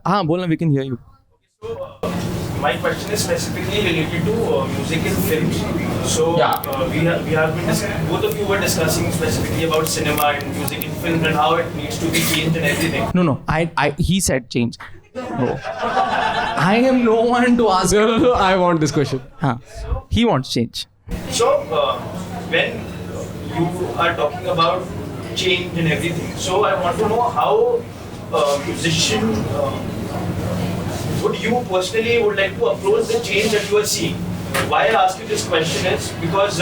हाँ बोलना, we can hear you. my question is specifically related to music in films. So we have been both of you were discussing specifically about cinema and music in films and how it needs to be changed and everything. No. He said change. No. I am no one to ask. No. I want this question. He wants change. So when you are talking about change and everything, so I want to know how a musician would you personally would like to approach the change that you are seeing. Why I ask you this question is because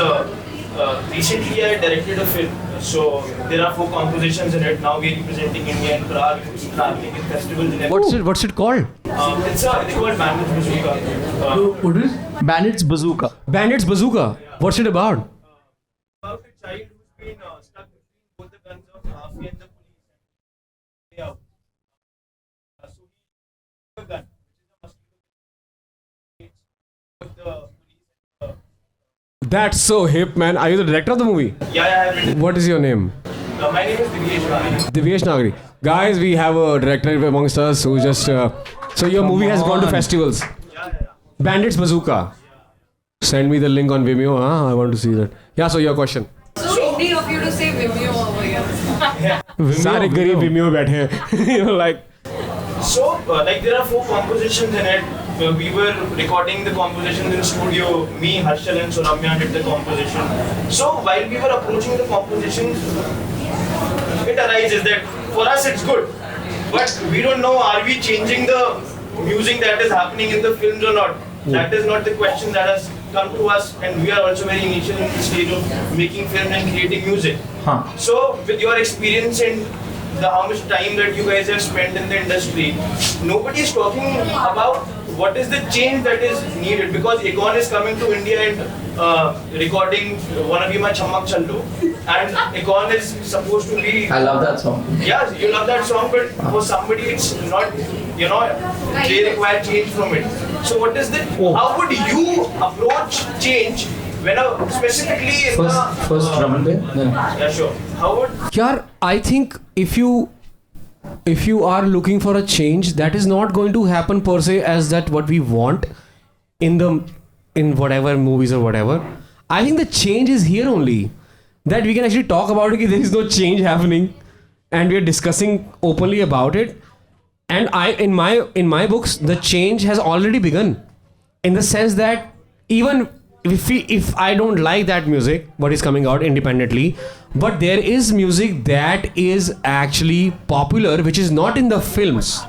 recently I directed a film. So there are 4 compositions in it. Now we are representing India in Prague, traveling in festivals and everything. What's it called? It's called Bandits Bazooka. What is? Bandits Bazooka. Bandits Bazooka. What's it about? About a child who's been stuck between both the guns of mafia and the police. Yeah. So he a gun, which is a mosquito. With the police. That's so hip, man. Are you the director of the movie? Yeah, I have written. What is your name? My name is Divyesh Nagri. Guys, we have a director amongst us who just. So your movie has gone to festivals. Bandits Bazooka. Send me the link on Vimeo. I want to see that. Yeah. So your question. So Indian of you to say Vimeo over here. सारे गरीब Vimeo बैठे हैं. You know, like. So, like there are 4 compositions in it. We were recording the compositions in studio. Me, Harshal and Suramya did the composition. So, while we were approaching the compositions, it arises that for us it's good. But we don't know, are we changing the music that is happening in the films or not? That is not the question that has come to us, and we are also very initial in the stage of making film and creating music. So, with your experience and how much time that you guys have spent in the industry, nobody is talking about what is the change that is needed, because Akon is coming to India and recording Wanna Be My Chammak Challo, and Akon is supposed to be. I love that song. Yeah, you love that song, but for somebody it's not, you know, they require change from it. So what is the, how would you approach change when specifically in First Raman bhai. Yeah, sure. How would Yaar, I think if you are looking for a change, that is not going to happen per se as that what we want in whatever movies or whatever. I think the change is here only. That we can actually talk about it, there is no change happening, and we are discussing openly about it. And in my books, the change has already begun, in the sense that even if I don't like that music, what is coming out independently, but there is music that is actually popular, which is not in the films.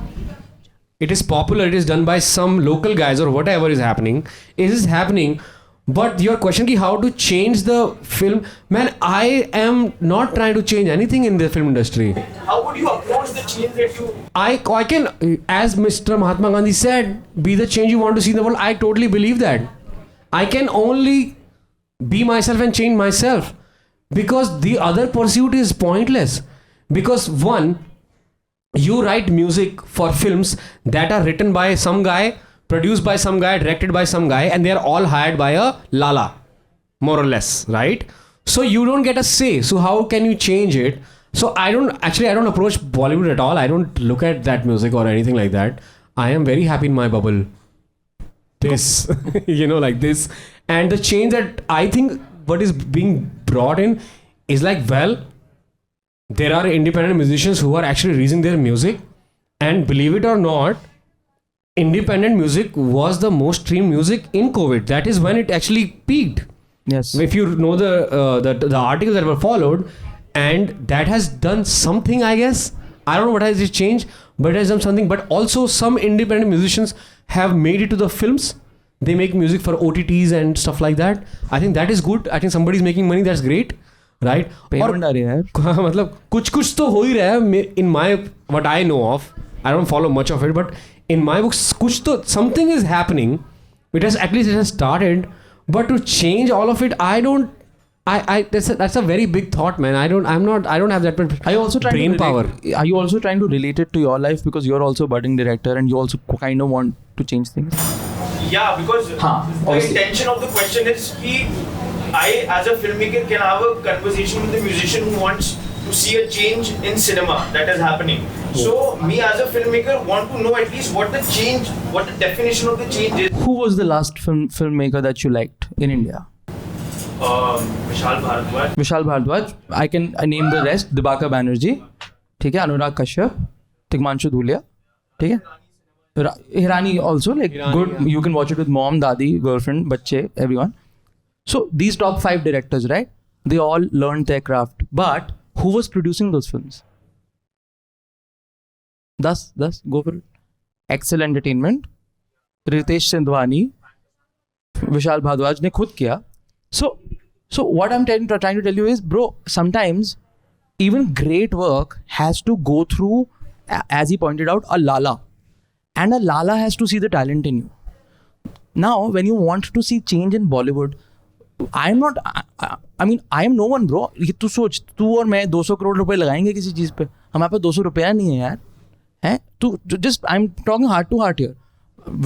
It is popular, it is done by some local guys or whatever is happening. It is happening. But your question ki how to change the film, man, I am not trying to change anything in the film industry. How would you approach the change that you... I can, as Mr. Mahatma Gandhi said, be the change you want to see in the world. I totally believe that. I can only be myself and change myself, because the other pursuit is pointless. Because one, you write music for films that are written by some guy, produced by some guy, directed by some guy, and they are all hired by a lala, more or less, right? So you don't get a say. So how can you change it? So I don't approach Bollywood at all. I don't look at that music or anything like that. I am very happy in my bubble. This, like this. And the change that I think what is being brought in is like, well, there are independent musicians who are actually releasing their music, and believe it or not, independent music was the most streamed music in COVID. That is when it actually peaked. Yes. If you know the articles that were followed, and that has done something, I guess. I don't know what has it changed, but it has done something. But also some independent musicians have made it to the films. They make music for OTTs and stuff like that. I think that is good. I think somebody's making money. That's great, right? Payment आ रही है यार. मतलब कुछ तो हो ही रहा है. In my what I know of, I don't follow much of it, but in my books, कुछ तो something is happening. It has started, but to change all of it, I don't. That's a very big thought, man. I don't have that much Are you also trying brain to power. Are you also trying to relate it to your life, because you're also a budding director and you also kind of want to change things? Yeah, because the intention of the question is I as a filmmaker can have a conversation with the musician who wants to see a change in cinema that is happening. So me as a filmmaker want to know at least what the definition of the change is. who was the last filmmaker that you liked in India? Vishal Bharadwaj. Vishal Bharadwaj. I name the rest. Dibakar Banerjee. ठीक है. अनुराग कश्यप. तिग्मांशु धूलिया. ठीक है. Hirani also, like, good. You can watch it with mom, dadi, girlfriend, bachche, everyone. So these top 5 directors, right? They all learned their craft. But who was producing those films? Thus, go for it. Excel Entertainment, Ritesh Sindhwani, Vishal Bhardwaj ने खुद किया. So what I'm trying to tell you is, bro, sometimes even great work has to go through, as he pointed out, a lala. And a lala has to see the talent in you. Now, when you want to see change in Bollywood, I am no one, bro. तू सोच, तू और मैं 200 करोड़ रुपए लगाएंगे किसी चीज़ पे. हमारे पास 200 रुपया नहीं है यार. हैं? तू just, I'm talking heart to heart here.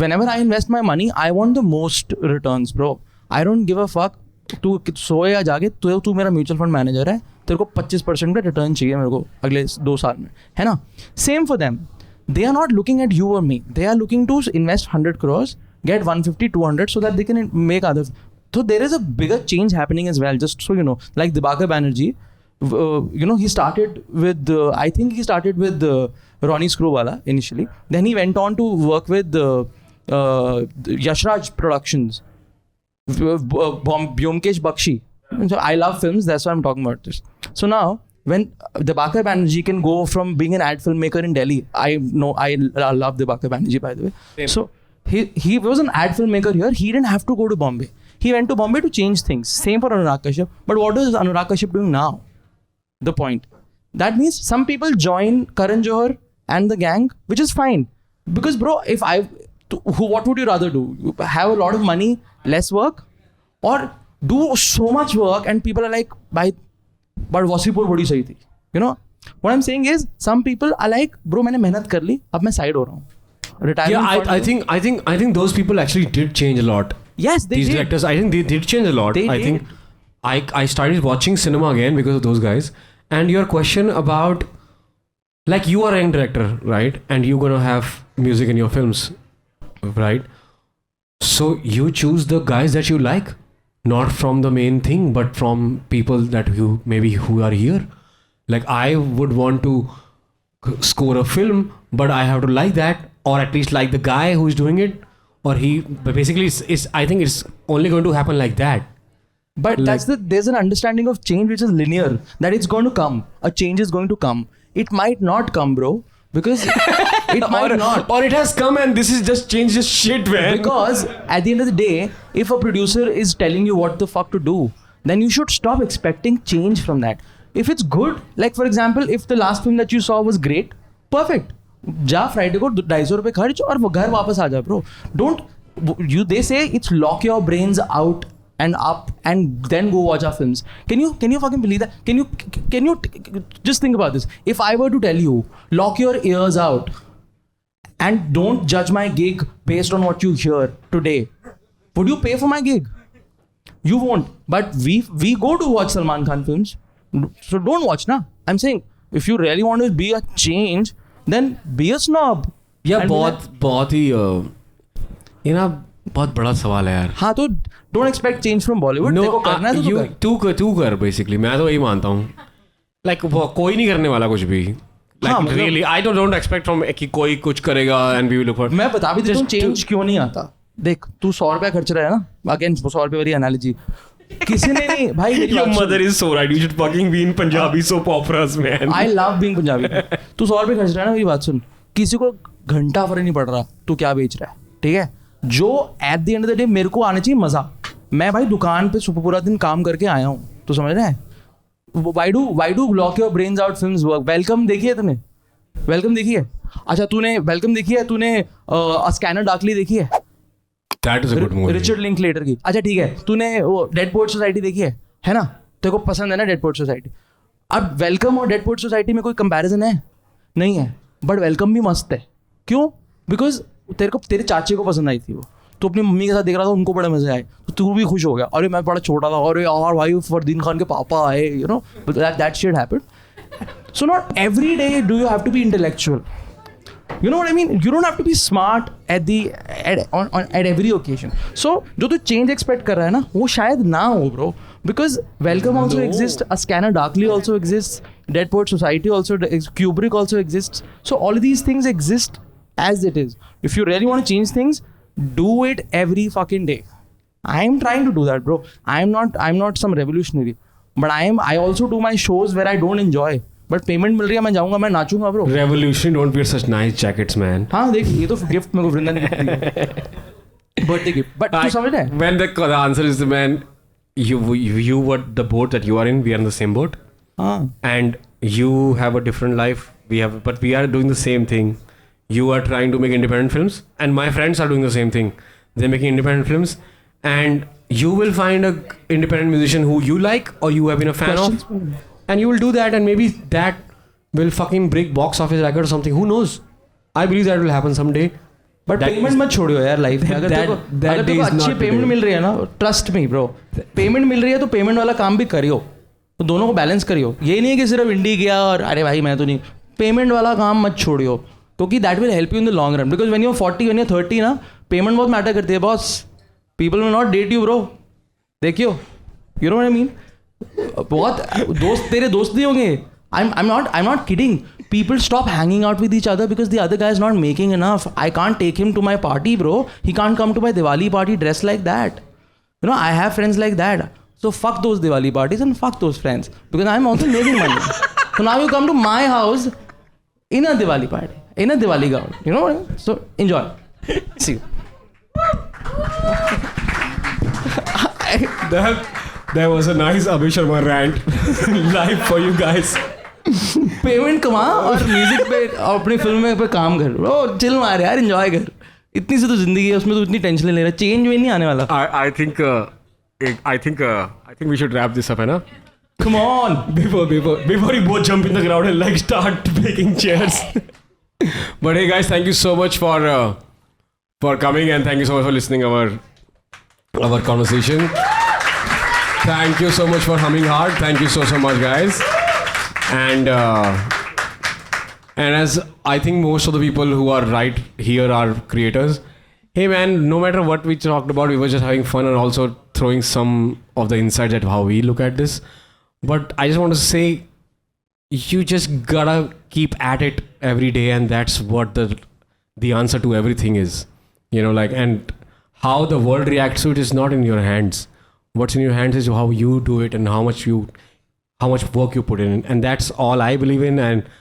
Whenever I invest my money, I want the most returns, bro. I don't give a fuck. तू सोए या जागे, तू मेरा म्यूचुअल फंड मैनेजर है, तेरे को 25% का रिटर्न चाहिए मेरे को अगले 2 साल में, है ना? Same for them. They are not looking at you or me. They are looking to invest 100 crores, get 150, 200 so that they can make other. So there is a bigger change happening as well, just so you know. Like Dibakar Banerjee, he started with, I think he started with Ronnie Screwwala initially. Then he went on to work with Yashraj Productions, Byomkesh Bakshi. So I love films, that's why I'm talking about this. So now, when Dibakar Banerjee can go from being an ad filmmaker in Delhi, I love Dibakar Banerjee, by the way. Same. So he was an ad filmmaker here. He didn't have to go to Bombay. He went to Bombay to change things. Same for Anurag Kashyap. But what is Anurag Kashyap doing now? The point. That means some people join Karan Johar and the gang, which is fine. Because, bro, what would you rather do? Have a lot of money, less work? Or do so much work and people are like, but Wasipur badi sahi thi. You know? What I'm saying is, some people are like, bro, maine mehnat kar li, ab main side ho raha hu. Retirement. Yeah, I think those people actually did change a lot. Yes, they These did. directors, I think they did change a lot. They did. Think I started watching cinema again because of those guys. And your question about, like, you are an director, right? And you're gonna have music in your films, right? So you choose the guys that you like, not from the main thing, but from people that who are here. Like, I would want to score a film, but I have to like that, or at least like the guy who's doing it. Or but basically, I think it's only going to happen like that. But like, there's an understanding of change which is linear, that it's going to come. A change is going to come. It might not come, bro, because it might not. Or it has come and this is just changed this shit, man. Because at the end of the day, if a producer is telling you what the fuck to do, then you should stop expecting change from that. If it's good, like for example, if the last film that you saw was great, perfect. जा Friday को 250 रुपए खर्च और वो घर वापस आ जा, bro. They say it's lock your brains out and up and then go watch our films. Can you fucking believe that? Can you just think about this? If I were to tell you, lock your ears out and don't judge my gig based on what you hear today, would you pay for my gig? You won't. But we go to watch Salman Khan films, so don't watch, na. I'm saying, if you really want to be a change, then be a snob. Yeah, बहुत ही ये ना बहुत बड़ा सवाल है यार. हाँ, तो don't expect change from Bollywood. No, देखो करना है तो तू कर basically. मैं तो यही मानता हूँ. Like कोई नहीं करने वाला कुछ भी. Like really, I don't expect from कि कोई कुछ करेगा and we will look for. मैं बता भी देता हूँ change क्यों नहीं आता. देख, तू 100 रुपया खर्च रहा है ना. Again, 100 रुपये वाली analogy. किसी ने नहीं भाई. Your mother is so right. You should fucking be in Punjabi soap operas, man. I love being Punjabi. तू 100 रुपये खर्च रहा है ना, मेरी बात सुन. किसी को घंटा फर्क नहीं पड़ रहा तू क्या बेच रहा है, ठीक है? जो at the end of the day मेरे को आना चाहिए मजा. मैं भाई दुकान पे पूरा दिन काम करके आया हूँ, तो समझ रहा है? Why do lock your brains out films work? Welcome देखी है तुमने? वेलकम देखी है? अच्छा, तूने वेलकम देखी है? तूने स्कैनर डार्कली देखी है? That is a good movie. Richard Linklater की. अच्छा ठीक है, तूने वो डेड पोएट सोसाइटी देखी है ना? तेरे को पसंद है ना डेड पोएट सोसाइटी? अब वेलकम और डेड पोएट सोसाइटी में कोई कंपैरिजन है? नहीं है. बट वेलकम भी मस्त है. क्यों? बिकॉज तेरे चाचे को पसंद आई थी वो, तो अपनी मम्मी के साथ देख रहा था, उनको बड़े मजे आए, तो तू भी खुश हो गया. अरे मैं बड़ा छोटा था, अरे यार भाई फरदीन खान के पापा आए, you know, that shit happened. So not every day do you have to be intellectual. You know what I mean? You don't have to be smart at every occasion. So जो तू change expect कर रहा है ना, वो शायद ना हो bro. Because Welcome also exists, A Scanner Darkly also exists, Dead Poet Society also, Kubrick also exists. So all of these things exist as it is. If you really want to change things, do it every fucking day. I am trying to do that, bro. I'm not some revolutionary, but I also do my shows where I don't enjoy. But payment मिल रही है, मैं जाऊँगा, मैं नाचूंगा, bro. Revolution, don't wear such nice jackets, man. हाँ देख, ये तो gift मेरे को वृंदा ने gift the, birthday gift. But तू समझ रहा है? When the answer is, man, you what the boat that you are in, we are in the same boat. And you have a different life. But we are doing the same thing. You are trying to make independent films, and my friends are doing the same thing. They're making independent films, and you will find a independent musician who you like or you have been a fan of, and you will do that, and maybe that will fucking break box office record or something. Who knows? I believe that will happen someday. But payment मत छोड़ियो यार life में. अगर तेरे को अच्छी payment मिल रही है ना, ट्रस्ट मी ब्रो, पेमेंट मिल रही है तो पेमेंट वाला काम भी करियो, तो दोनों को बैलेंस करियो. ये नहीं है कि सिर्फ इंडी गया और अरे भाई मैं तो नहीं. पेमेंट वाला काम मत छोड़ियो, क्योंकि that will help you in the long run. Because when you are 40, when you are 30 ना, पेमेंट बहुत मैटर करती है boss. People will not date you bro. देखियो, you know what I mean. बहुत दोस्त तेरे दोस्त नहीं होंगे. I'm not kidding. People stop hanging out with each other because the other guy is not making enough. I can't take him to my party, bro. He can't come to my Diwali party dressed like that. You know, I have friends like that. So fuck those Diwali parties and fuck those friends, because I'm also making money. So now you come to my house in a Diwali party, in a Diwali gown. You know what I mean? So enjoy. See you. That was a nice Abhay Sharma rant live for you guys. Payment कमा और music पे अपनी film में पे काम कर. ओ chill मार यार, एंजॉय कर. इतनी सी तो जिंदगी है, उसमें तो इतनी टेंशन ले रहा है. चेंज भी नहीं आने वाला. I think we should wrap this up, है ना? Come on. Before you both jump in the crowd and like start making chairs. But hey guys, thank you so much for coming, and thank you so much for listening our conversation. Thank you so much for humming hard. Thank you so much, guys. And as I think most of the people who are right here are creators. Hey man, no matter what we talked about, we were just having fun and also throwing some of the insights at how we look at this. But I just want to say, you just gotta keep at it every day, and that's what the answer to everything is. You know, like, and how the world reacts to it is not in your hands. What's in your hands is how you do it and how much work you put in, and that's all I believe in, and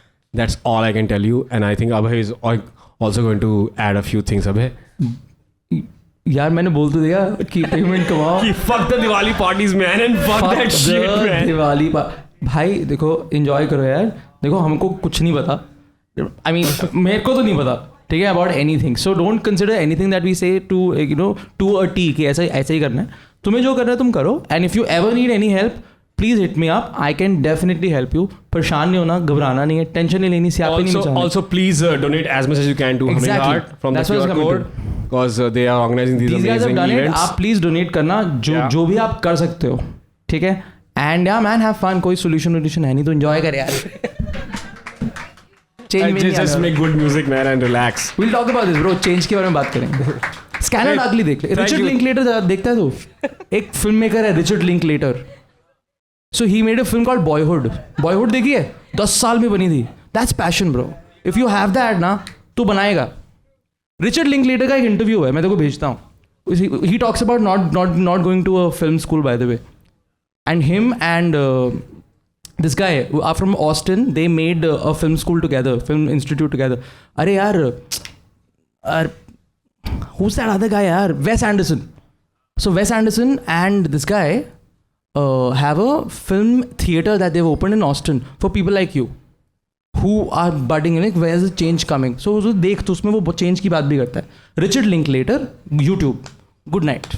that's all I can tell you. And I think Abhay is also going to add a few things. Abhay, यार मैंने बोल तो दिया कि payment कमाओ. कि fuck the Diwali parties man and fuck that shit man. Diwali भाई देखो, एंजॉय करो यार. देखो हमको कुछ नहीं पता. I mean मेरे को तो नहीं पता, ठीक है, about anything. So don't consider anything that we say to a T कि ऐसा ही करना है. तुम्हें जो करना है तुम करो. And if you ever need any help, please hit me up. I can definitely help you. परेशान नहीं होना, घबराना नहीं है, टेंशन नहीं लेनी, स्यापी नहीं मचानी. Also please donate as much as you can to Humming Heart from the QR code, because they are organizing these amazing events. आप please donate करना जो भी आप कर सकते हो, ठीक है. And yeah man, have fun. कोई solution है नहीं तो enjoy कर यार. Just make good music man and relax. We'll talk about this bro. Change के बारे में बात करेंगे. स्कैनर डार्कली देख ले. रिचर्ड लिंकलेटर देखता है तू? एक फिल्म मेकर है Richard Linklater. So he made a film called Boyhood. Boyhood देखी है? 10 साल में बनी थी. That's passion bro. If you have that ना, तू बनाएगा. रिचर्ड लिंकलेटर का एक इंटरव्यू है, मैं तेरे को भेजता हूँ. He talks about not going to a film school, by the way. And him and this guy are from Austin. They made a film school together, film institute together. अरे यार, who's that other guy यार? Wes Anderson. So Wes Anderson and this guy have a film theater that they've opened in Austin for people like you who are budding in it. Where's the change coming? So देख तो उसमें वो change की बात भी करता है. Richard Linklater, YouTube. Good night.